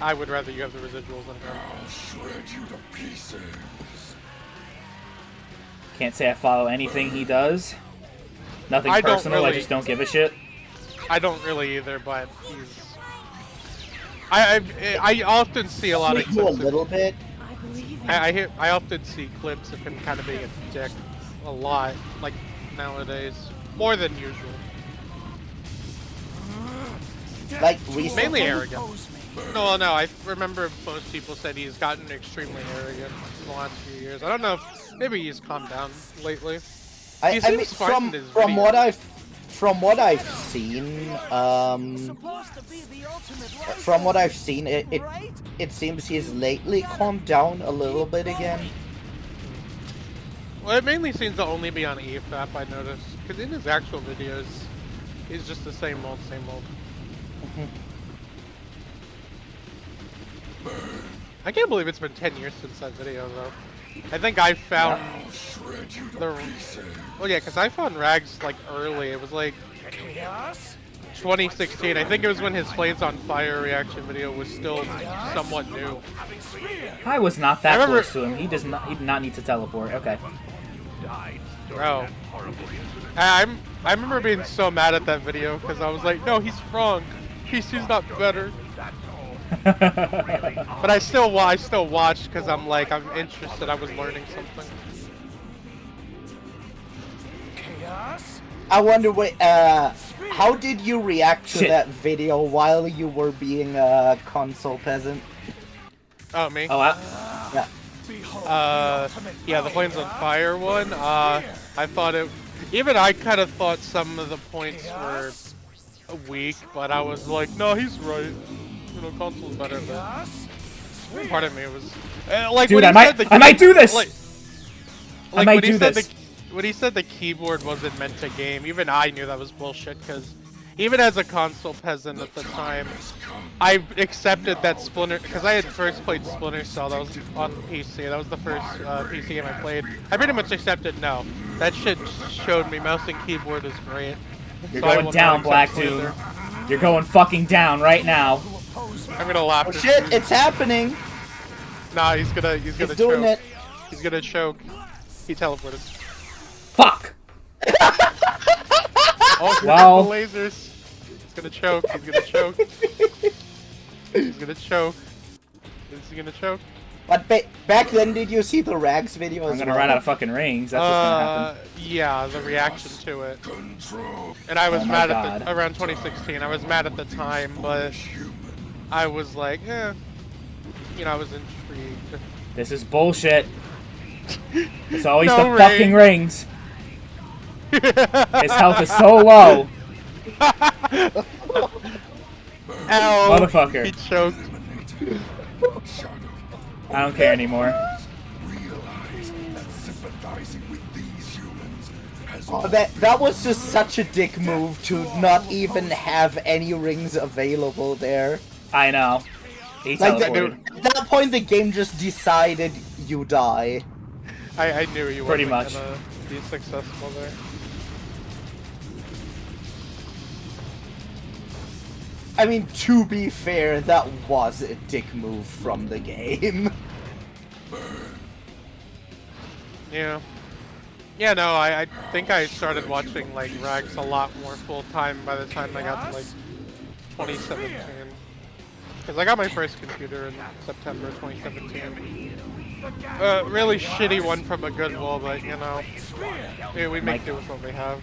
S9: I would rather you have the residuals than him.
S5: I'll shred you to pieces.
S1: Can't say I follow anything he does. Nothing
S9: I don't
S1: personal, I
S9: really.
S1: just don't give a shit.
S9: I don't really either, but he's... I often see a lot of
S10: You a
S9: clips.
S10: little bit.
S9: I often see clips of him kind of being a dick a lot, like nowadays, more than usual.
S10: Like recently.
S9: Mainly arrogant. No, I remember most people said he's gotten extremely arrogant in the last few years. I don't know if maybe he's calmed down lately.
S10: I mean,
S9: fine in his
S10: from what
S9: videos.
S10: I've seen, it seems he's lately calmed down a little bit again.
S9: Well, it mainly seems to only be on EFAP, I noticed. Because in his actual videos, he's just the same old, same old. I can't believe it's been 10 years since that video, though. I think I found the... Well, yeah, because I found Rags, like, early. It was, like, 2016. I think it was when his Flames on Fire reaction video was still somewhat new.
S1: I was not that
S9: I remember-
S1: close to him. He did not need to teleport. Okay.
S9: Oh. I remember being so mad at that video, because I was like, no, he's wrong. PC's not better. But I still watched because I'm like, I'm interested. I was learning something.
S10: I wonder, how did you react to
S1: Shit.
S10: that video while you were being a console peasant?
S9: Oh, me?
S1: Oh,
S9: Yeah, the Flames on Fire one. I thought it. Even I kind of thought some of the points were weak, but I was like, no, he's right. You know, console's better than. Part of me was like,
S1: dude,
S9: when he said
S1: I might do this.
S9: Like
S1: I might
S9: when he
S1: do
S9: said
S1: this.
S9: when he said the keyboard wasn't meant to game, even I knew that was bullshit. Because even as a console peasant at the time, I accepted that Splinter, because I had first played Splinter Cell. That was on PC. That was the first PC game I played. I pretty much accepted no. That shit showed me mouse and keyboard is great.
S1: You're
S9: So I
S1: going
S9: will
S1: down,
S9: not
S1: Black
S9: accept
S1: Doom.
S9: Splinter.
S1: You're going fucking down right now.
S9: I'm gonna laugh.
S10: Oh
S9: this
S10: shit,
S9: dude.
S10: it's happening!
S9: Nah, he's gonna
S10: He's
S9: choke.
S10: doing it.
S9: He's gonna choke. He teleported.
S1: Fuck!
S9: Oh, here
S1: Well.
S9: come the lasers. He's gonna choke. He's gonna choke. He's gonna choke. Is he gonna choke?
S10: But back then, did you see the Rags video as
S1: I'm gonna
S10: well?
S1: run out of fucking rings. That's what's gonna happen.
S9: Yeah, the reaction to it. And I was
S1: Oh my
S9: mad
S1: God.
S9: at around 2016. I was mad at the time, but I was like, you know, I was intrigued.
S1: This is bullshit. It's always
S9: No
S1: the
S9: ring.
S1: fucking rings. His health is so low.
S9: Ow!
S1: Motherfucker.
S9: He choked.
S1: I don't care anymore.
S5: Realize that sympathizing with these humans has
S10: Oh, that was just such a dick move to not even have any rings available there.
S1: I know. He
S10: Like,
S1: teleported.
S10: at that point, the game just decided you die.
S9: I knew you
S1: Pretty
S9: wasn't
S1: much.
S9: gonna be successful there.
S10: I mean, to be fair, that was a dick move from the game.
S9: Yeah. Yeah, no, I think I started watching, like, Rags a lot more full-time by the time I got to, like, 2017. Because I got my first computer in September 2017. Really shitty one from a Goodwill, but, you know, we make do with what we have.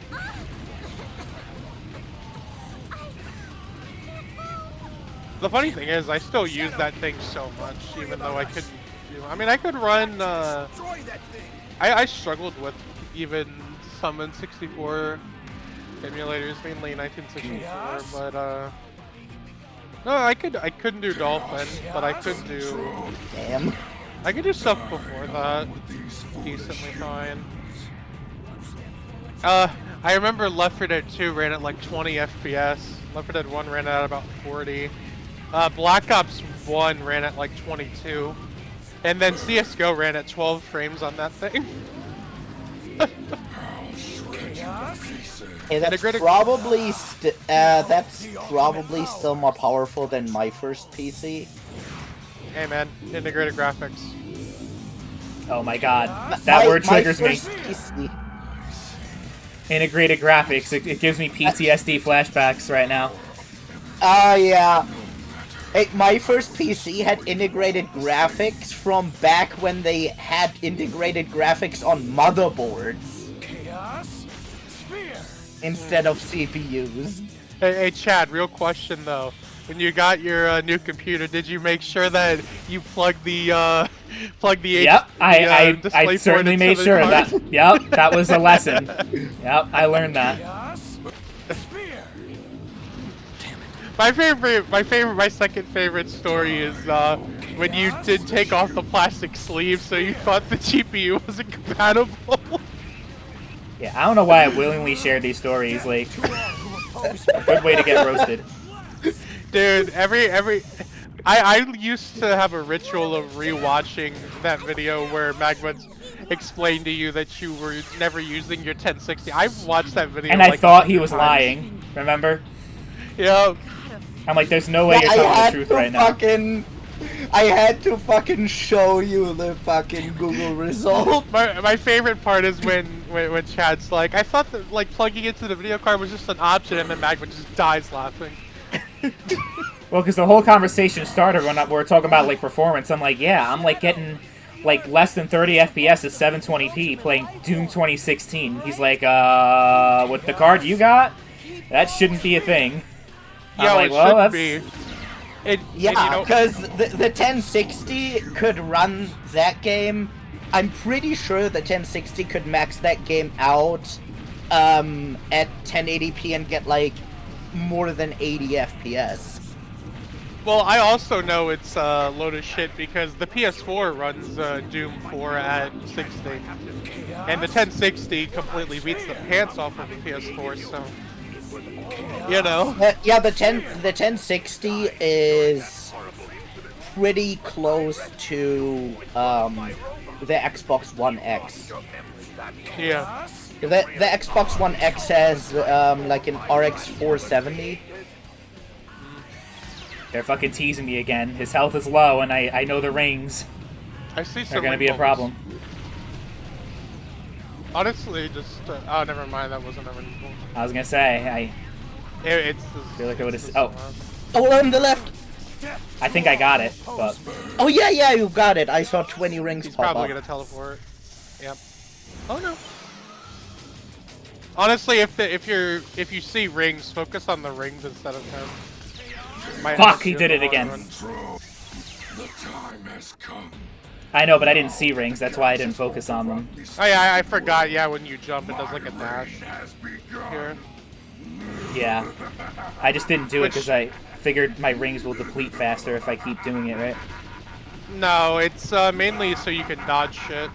S9: The funny thing is, I still use that thing so much, even though I couldn't. I mean, I could run. I struggled with even some N64 emulators, mainly 1964, but no, I couldn't do Dolphin, but I could do.
S10: Damn.
S9: I could do stuff before that, decently fine. I remember Left 4 Dead 2 ran at like 20 FPS. Left 4 Dead 1 ran at about 40. Black Ops 1 ran at like 22. And then CSGO ran at 12 frames on that thing.
S10: Hey, that's probably still more powerful than my first PC.
S9: Hey man, integrated graphics.
S1: Oh my god, that word triggers me. Integrated graphics, it gives me PTSD flashbacks right now.
S10: Yeah. Hey, my first PC had integrated graphics from back when they had integrated graphics on motherboards. Instead of CPUs.
S9: Hey Chad, real question though. When you got your new computer, did you make sure that you plugged the
S1: Yep, I certainly made sure of that. Yep, that was a lesson. Yep, I learned that.
S9: My second favorite story is when you did take off the plastic sleeve, so you thought the GPU wasn't compatible.
S1: Yeah, I don't know why I willingly shared these stories. Like, a good way to get roasted.
S9: Dude, I used to have a ritual of rewatching that video where Magma explained to you that you were never using your 1060. I've watched that video.
S1: And
S9: like
S1: I thought he was lying. Remember?
S9: Yeah.
S1: I'm like, there's no way you're telling the truth right now.
S10: I had to fucking show you the fucking Google result.
S9: My favorite part is when Chad's like, I thought that like plugging into the video card was just an option, and then Magma just dies laughing.
S1: Well, because the whole conversation started when we were talking about like performance. I'm like, yeah, I'm like getting like less than 30 FPS at 720p playing Doom 2016. He's like, with the card you got, that shouldn't be a thing.
S9: Yeah,
S1: like,
S9: it
S1: well,
S9: shouldn't be.
S10: Yeah, because the 1060 could run that game. I'm pretty sure the 1060 could max that game out at 1080p and get like more than 80 FPS.
S9: Well, I also know it's a load of shit because the PS4 runs Doom 4 at 60, and the 1060 completely beats the pants off of the PS4. So, you know.
S10: Yeah, the 1060 is pretty close to the Xbox One X.
S9: Yeah.
S10: The Xbox One X has like an RX 470.
S1: They're fucking teasing me again. His health is low, and I know the rings.
S9: I see.
S1: They're gonna be a problem.
S9: Honestly, just oh, never mind. That wasn't a ring.
S1: I was gonna say
S9: I
S1: feel like I would have.
S10: Oh, on the left.
S1: I think I got it, but.
S10: Oh yeah, you got it. I saw 20 rings
S9: He's
S10: pop
S9: probably
S10: up.
S9: gonna teleport. Yep. Oh no. Honestly, if you see rings, focus on the rings instead of him.
S1: Fuck, he did it again.
S5: The time has come.
S1: I know, but I didn't see rings. That's why I didn't focus on them.
S9: Oh yeah, I forgot. Yeah, when you jump, it does like a dash. Here.
S1: Yeah. I just didn't do it because I figured my rings will deplete faster if I keep doing it, right?
S9: No, it's mainly so you can dodge shit.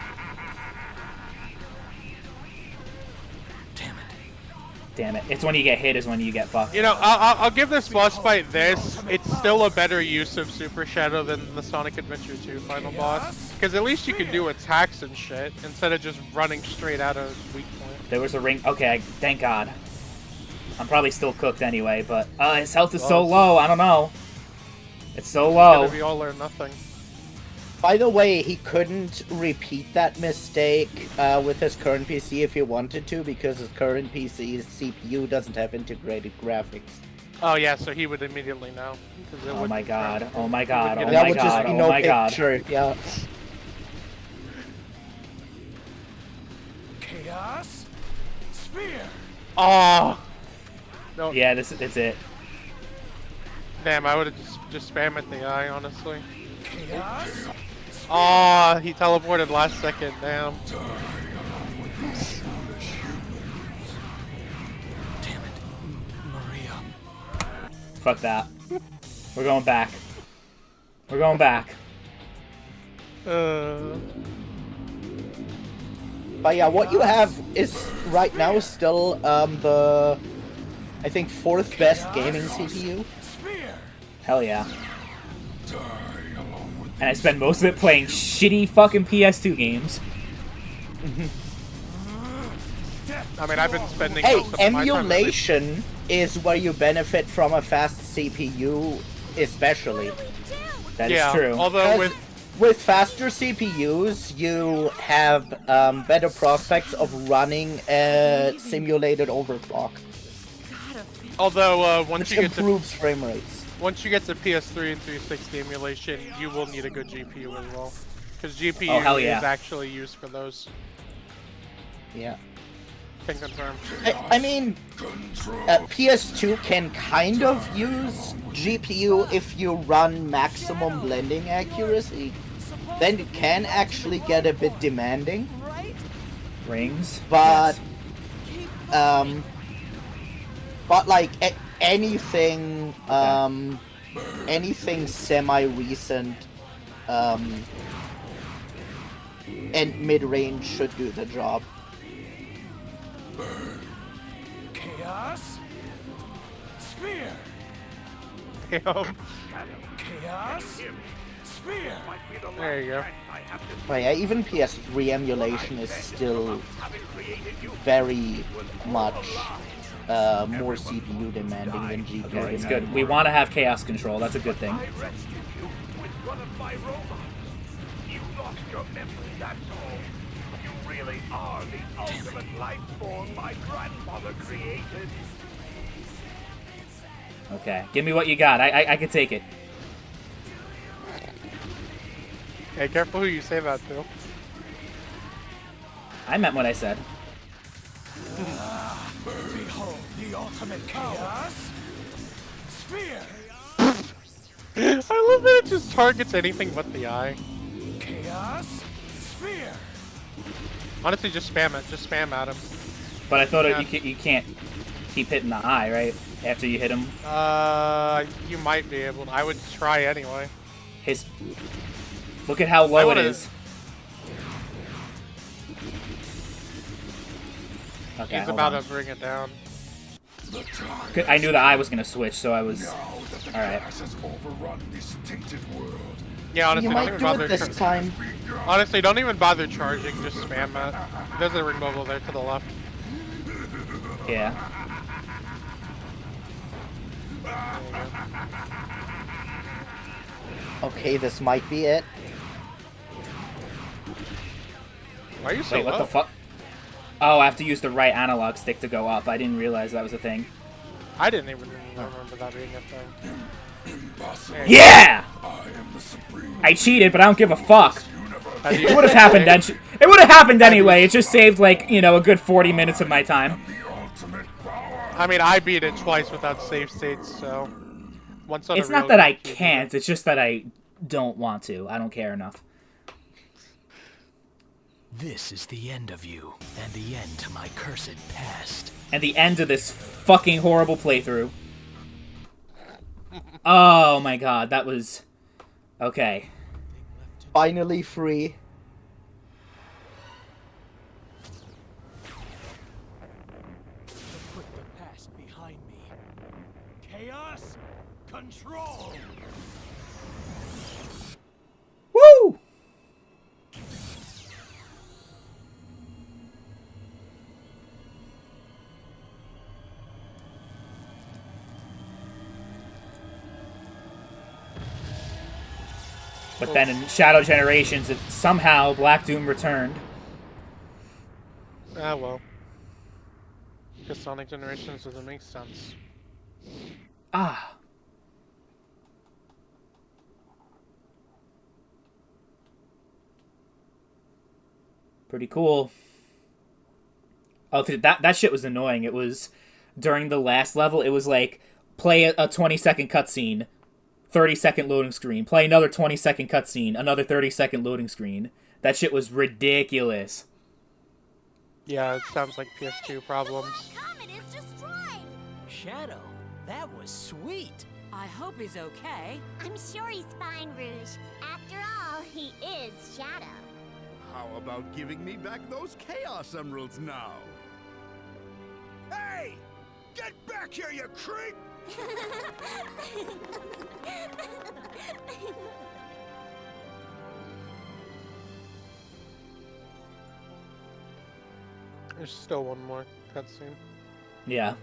S1: Damn it. It's when you get hit is when you get fucked.
S9: You know, I'll give this boss fight this. It's still a better use of Super Shadow than the Sonic Adventure 2 final boss. Because at least you can do attacks and shit instead of just running straight out of weak point.
S1: There was a ring. Okay, thank God. I'm probably still cooked anyway, but his health is so low. I don't know. It's so low.
S9: It's gonna be all or nothing.
S10: By the way, he couldn't repeat that mistake with his current PC if he wanted to, because his current PC's CPU doesn't have integrated graphics.
S9: Oh yeah, so he would immediately know.
S1: Oh my god, oh my god, oh my god,
S10: that would just be no
S1: picture,
S10: yeah.
S6: Chaos Spear.
S9: Oh. No.
S1: Yeah, it's it.
S9: Damn, I would have just spam at the eye, honestly.
S4: Chaos?
S9: Aw, he teleported last second, damn.
S4: Damn it, Maria.
S1: Fuck that. We're going back. We're going back.
S10: But yeah, what you have is right now still the, I think, 4th best gaming CPU.
S1: Hell yeah. And I spend most of it playing shitty fucking PS2 games.
S9: I mean, I've been spending
S10: Hey,
S9: most of my time
S10: emulation is where you benefit from a fast CPU, especially.
S1: That is
S9: Yeah,
S1: true.
S9: although
S10: with faster CPUs, you have better prospects of running a simulated overclock,
S9: Although
S10: which improves frame rates.
S9: once you get to PS3 and 360 emulation, you will need a good GPU as well, because GPU
S1: Oh, hell yeah.
S9: is actually used for those.
S10: Yeah.
S9: Can confirm.
S10: I mean, PS2 can kind of use GPU if you run maximum blending accuracy. Then it can actually get a bit demanding.
S1: Rings?
S10: But,
S1: Yes.
S10: But like anything, anything semi-recent, and mid-range should do the job.
S4: Chaos? Spear!
S9: Damn.
S4: Chaos? Spear!
S9: There you go.
S10: But yeah, even PS3 emulation is still very much more CPU demanding than GPU
S1: Okay, it's
S10: demanding.
S1: good. We want to have chaos control. That's a good thing.
S2: I rescued you with one of my robots. You lost your memory, that's all. You really are the ultimate life form my grandmother created.
S1: Okay, give me what you got. I can take it.
S9: Hey, careful who you say that to.
S1: I meant what I said.
S4: Behold the ultimate chaos! Spear!
S9: I love that it just targets anything but the eye.
S4: Chaos! Spear!
S9: Honestly, just spam it. Just spam at him.
S1: But I thought
S9: Yeah.
S1: you can't keep hitting the eye, right? After you hit him.
S9: You might be able to. I would try anyway.
S1: His... Look at how low it is. Okay,
S9: He's
S1: hold
S9: about
S1: on.
S9: to bring it down.
S1: I knew the eye was gonna switch, so I was... Alright.
S9: Yeah, honestly,
S10: You
S9: don't
S10: might
S9: even
S10: do
S9: bother.
S10: it this time.
S9: Honestly, don't even bother charging. Just spam it. There's a ring bubble there to the left.
S1: Yeah.
S10: Okay, this might be it.
S9: Why are you so
S1: Wait, what
S9: low?
S1: the fuck? Oh, I have to use the right analog stick to go up. I didn't realize that was a thing.
S9: I didn't even remember that being a thing.
S1: Yeah! I cheated, but I don't give a fuck. It would have happened. It would have happened anyway. It just saved, like, you know, a good 40 minutes of my time.
S9: I mean, I beat it twice without save states, so once on
S1: It's
S9: a
S1: not
S9: real
S1: that I
S9: GPU.
S1: can't. It's just that I don't want to. I don't care enough.
S4: This is the end of you, and the end to my cursed past.
S1: And the end of this fucking horrible playthrough. Oh my god, that was... Okay.
S10: Finally free.
S4: Put the past behind me. Chaos control!
S1: Woo! But then in Shadow Generations, it, somehow Black Doom returned.
S9: Ah, well. Because Sonic Generations doesn't make sense.
S1: Ah. Pretty cool. Oh, that shit was annoying. It was, during the last level, it was like, play a 20-second cutscene, 30-second loading screen, play another 20-second cutscene, another 30-second loading screen. That shit was ridiculous.
S9: Yeah, it sounds like PS2 problems.
S3: Comet is destroyed.
S7: Shadow, that was sweet.
S8: I hope he's okay.
S3: I'm sure he's fine, Rouge. After all, he is Shadow.
S11: How about giving me back those Chaos Emeralds now?
S6: Hey! Get back here, you creep!
S9: There's still one more cutscene.
S1: Yeah.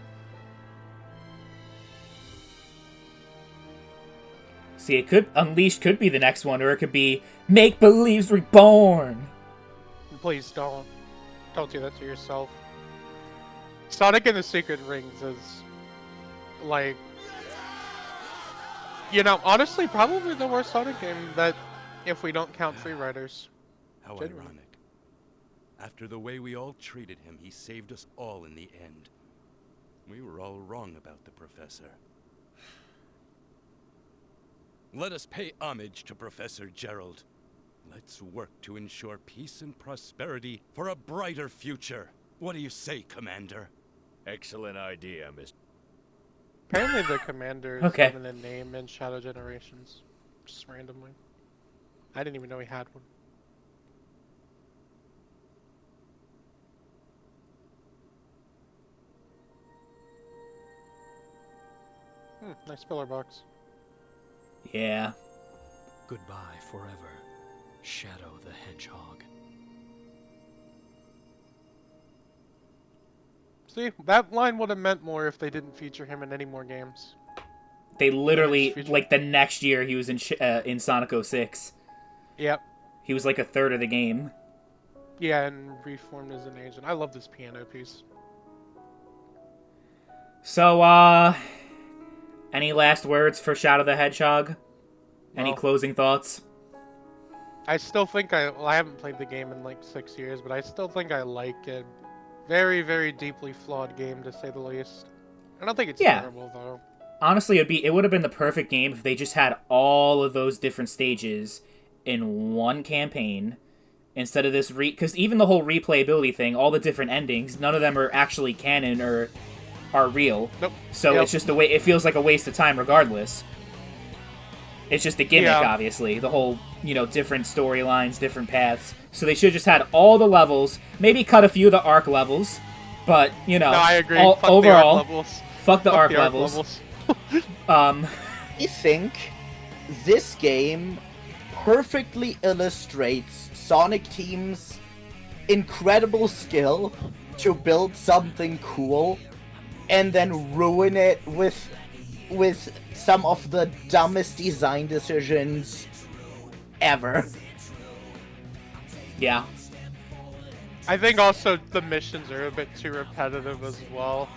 S1: See, it could Unleashed could be the next one, or it could be Make Believe's Reborn.
S9: Please don't. Don't do that to yourself. Sonic and the Secret Rings is, like, you know, honestly, probably the worst Sonic game that, if we don't count Free Riders.
S12: How ironic. After the way we all treated him, he saved us all in the end. We were all wrong about the Professor. Let us pay homage to Professor Gerald. Let's work to ensure peace and prosperity for a brighter future. What do you say, Commander?
S11: Excellent idea, Mr.
S9: Apparently the Commander is
S1: Okay.
S9: given a name in Shadow Generations. Just randomly. I didn't even know he had one. Nice pillar box.
S1: Yeah.
S7: Goodbye forever, Shadow the Hedgehog.
S9: See, that line would have meant more if they didn't feature him in any more games.
S1: They literally, like, the next year he was in Sonic 06.
S9: Yep.
S1: He was like a third of the game.
S9: Yeah, and reformed as an agent. I love this piano piece.
S1: So, any last words for Shadow the Hedgehog? Any
S9: Well,
S1: closing thoughts?
S9: I still think I haven't played the game in like 6 years, but I still think I like it. Very, very deeply flawed game, to say the least. I don't think it's terrible, though.
S1: Honestly, it would have been the perfect game if they just had all of those different stages in one campaign instead of this because even the whole replayability thing, all the different endings, none of them are actually canon or are real.
S9: Nope.
S1: So it's just it feels like a waste of time regardless. It's just a gimmick, obviously. The whole, different storylines, different paths. So they should have just had all the levels, maybe cut a few of the arc levels, but,
S9: No, I agree. Fuck
S1: overall,
S9: the arc levels.
S1: Fuck the arc
S9: the
S1: levels.
S10: I think this game perfectly illustrates Sonic Team's incredible skill to build something cool and then ruin it with some of the dumbest design decisions ever.
S1: Yeah.
S9: I think also the missions are a bit too repetitive as well.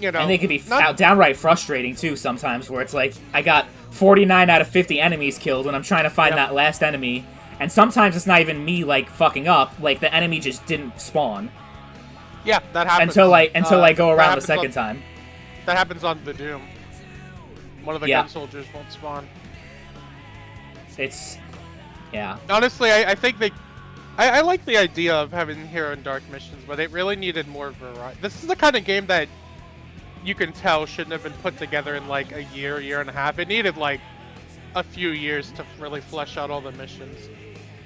S1: And they could be downright frustrating too sometimes, where it's like, I got 49 out of 50 enemies killed, and I'm trying to find that last enemy, and sometimes it's not even me, like, fucking up, like, the enemy just didn't spawn.
S9: Yeah, that happens.
S1: Until I go around the second time.
S9: That happens on the Doom. One of the gun soldiers won't spawn.
S1: Yeah.
S9: Honestly, I think I like the idea of having Hero and Dark missions, but it really needed more variety. This is the kind of game that you can tell shouldn't have been put together in like a year and a half. It needed like a few years to really flesh out all the missions.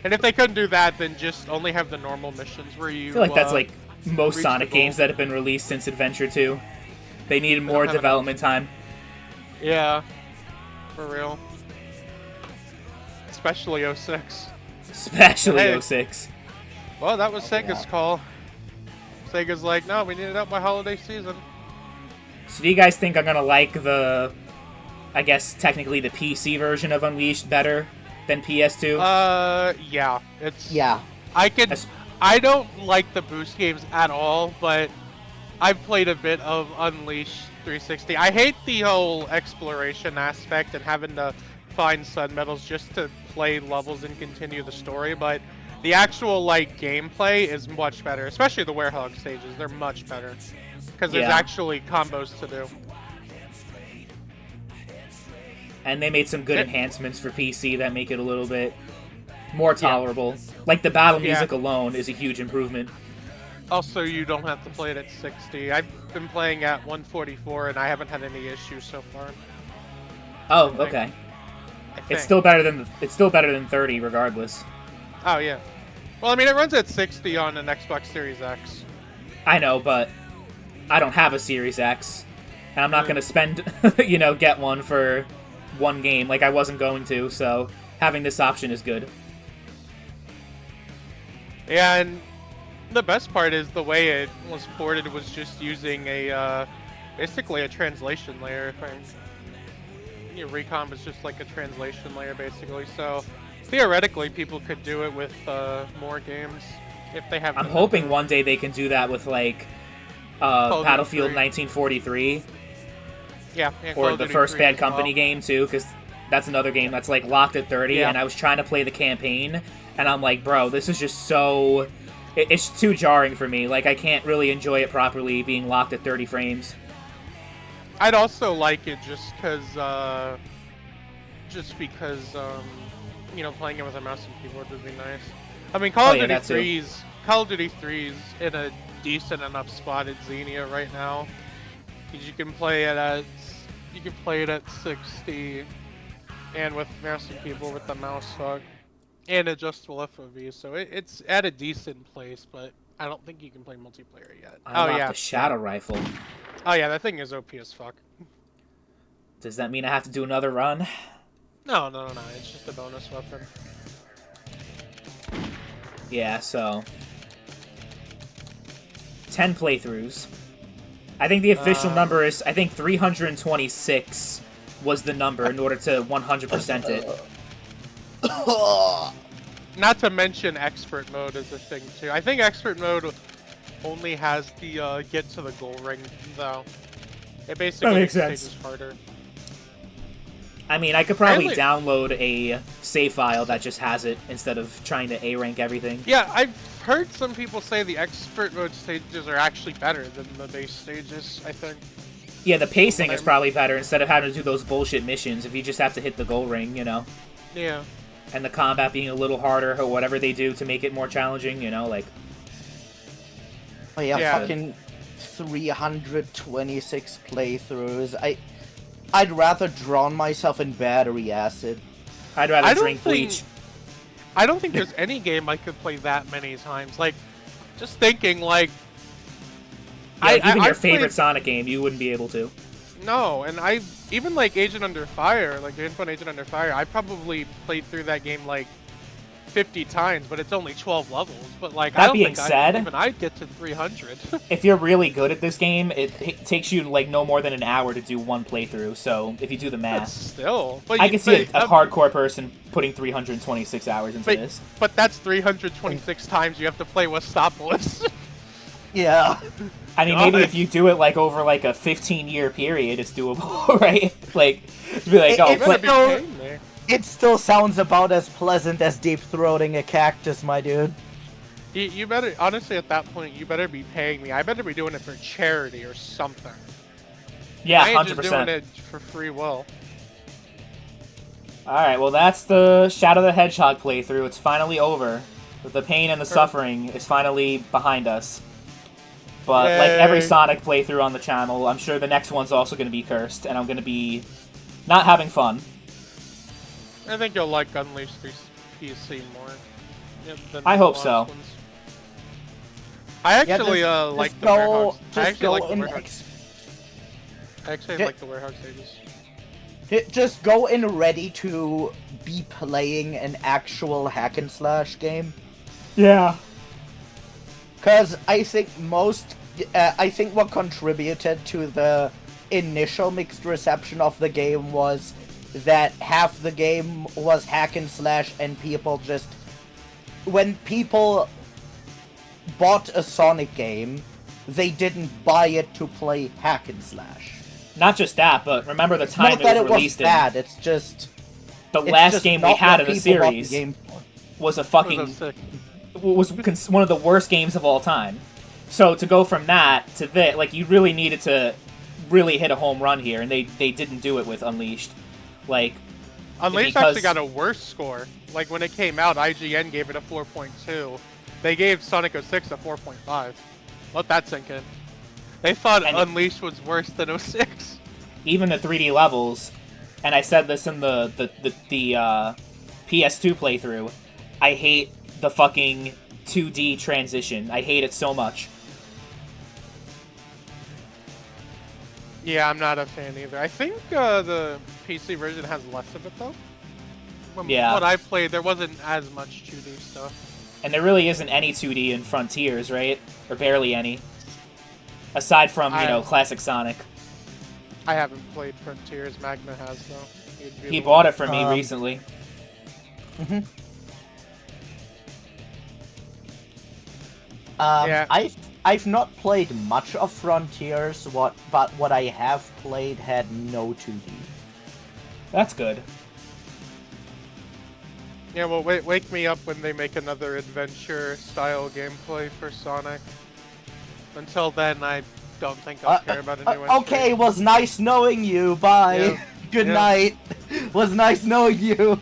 S9: And if they couldn't do that, then just only have the normal missions where you...
S1: I feel like that's like most Sonic games that have been released since Adventure 2. They needed more development time.
S9: Yeah, for real. Especially 06.
S1: Especially 06.
S9: Well, that was Sega's call. Sega's like, no, we need it out by holiday season.
S1: So do you guys think I'm gonna like the, I guess, technically the PC version of Unleashed better than PS2?
S9: Yeah. It's...
S10: Yeah.
S9: I don't like the boost games at all, but I've played a bit of Unleashed 360. I hate the whole exploration aspect and having to find sun medals just to play levels and continue the story, but the actual, like, gameplay is much better, especially the Werehog stages. They're much better, because there's actually combos to do.
S1: And they made some good enhancements for PC that make it a little bit more tolerable. Like, the battle music alone is a huge improvement.
S9: Also, you don't have to play it at 60. I've been playing at 144, and I haven't had any issues so far.
S1: Oh, okay. It's still better than 30, regardless.
S9: Oh yeah. Well, I mean, it runs at 60 on an Xbox Series X.
S1: I know, but I don't have a Series X, and I'm not gonna spend, get one for one game like I wasn't going to. So having this option is good.
S9: Yeah, and the best part is the way it was ported was just using a basically a translation layer. Recon was just like a translation layer, basically. So theoretically, people could do it with more games if they have.
S1: I'm hoping one day they can do that with like Battlefield 1943.
S9: Yeah,
S1: or the first Bad Company game too, because that's another game that's like locked at 30. And I was trying to play the campaign, and I'm like, bro, this is just so. It's too jarring for me. Like, I can't really enjoy it properly being locked at 30 frames.
S9: I'd also like it just because, playing it with a mouse and keyboard would be nice. I mean, Call of Duty 3's in a decent enough spot at Xenia right now, because you can play it at 60, and with mouse and keyboard with the mouse hook, and adjustable FOV. So it's at a decent place, but I don't think you can play multiplayer yet.
S1: The Shadow Rifle.
S9: Oh yeah, that thing is OP as fuck.
S1: Does that mean I have to do another run?
S9: No. It's just a bonus weapon.
S1: Yeah, so 10 playthroughs. I think the official number is 326 was the number in order to 100% it.
S9: Not to mention expert mode is a thing too. I think expert mode only has the get to the goal ring though. It basically makes sense. Harder.
S1: I mean, I could probably download a save file that just has it instead of trying to A-rank everything.
S9: Yeah, I've heard some people say the expert mode stages are actually better than the base stages, I think.
S1: Yeah, the pacing is probably better instead of having to do those bullshit missions if you just have to hit the goal ring,
S9: Yeah.
S1: And the combat being a little harder or whatever they do to make it more challenging, like...
S10: Oh yeah, fucking 326 playthroughs. I'd rather drown myself in battery acid.
S1: I'd rather drink bleach.
S9: I don't think there's any game I could play that many times. Like, just thinking, like...
S1: even your favorite Sonic game, you wouldn't be able to.
S9: No, and even like Agent Under Fire, like James Bond Agent Under Fire, I probably played through that game like 50 times, but it's only 12 levels. But like, I don't think I'd get to 300.
S1: If you're really good at this game, it takes you like no more than an hour to do one playthrough. So if you do the math, I can see a hardcore person putting 326 hours into this.
S9: But that's 326 times you have to play Westopolis.
S10: Yeah.
S1: I mean, maybe if you do it like over like a 15-year period, it's doable, right? Like, be like,
S10: it still sounds about as pleasant as deep-throating a cactus, my dude.
S9: You better, honestly, at that point, you better be paying me. I better be doing it for charity or something.
S1: Yeah, 100%.
S9: I ain't just doing it for free will.
S1: Alright, well, that's the Shadow the Hedgehog playthrough. It's finally over. The pain and the suffering is finally behind us. But like every Sonic playthrough on the channel, I'm sure the next one's also going to be cursed, and I'm going to be not having fun.
S9: I think you'll like Unleashed PC more.
S1: I hope so.
S9: Ones. I actually like the Warehouse. I actually like the Warehouse. I actually like the Warehouse stages.
S10: Just go in ready to be playing an actual hack and slash game.
S1: Yeah.
S10: Because I think what contributed to the initial mixed reception of the game was that half the game was hack and slash, and people just... When people bought a Sonic game, they didn't buy it to play hack and slash.
S1: Not just that, but remember the time it was released in...
S10: bad, it's just...
S1: The last game we had in the series was a fucking... was one of the worst games of all time. So to go from that to this, like, you really needed to really hit a home run here, and they didn't do it with Unleashed. Like,
S9: Unleashed
S1: because-
S9: actually got a worse score. Like when it came out, IGN gave it a 4.2. They gave Sonic 06 a 4.5. Let that sink in. They thought
S1: And-
S9: Unleashed was worse than 06.
S1: even the 3D levels, and I said this in the PS2 playthrough, I hate the fucking 2D transition. I hate it so much.
S9: Yeah, I'm not a fan either. I think the PC version has less of it though. From
S1: Yeah.
S9: what I played, there wasn't as much 2D stuff.
S1: And there really isn't any 2D in Frontiers, right? Or barely any. Aside from, you know, classic Sonic.
S9: I haven't played Frontiers. Magna has though.
S1: He bought it for me recently.
S9: Yeah.
S10: I've not played much of Frontiers, but what I have played had no 2D.
S1: That's good.
S9: Yeah, well, wake me up when they make another adventure-style gameplay for Sonic. Until then, I don't think I'll care about a new entry.
S10: Okay, was nice knowing you. Bye.
S9: Yeah.
S10: Good
S9: Yeah.
S10: night. Was nice knowing you.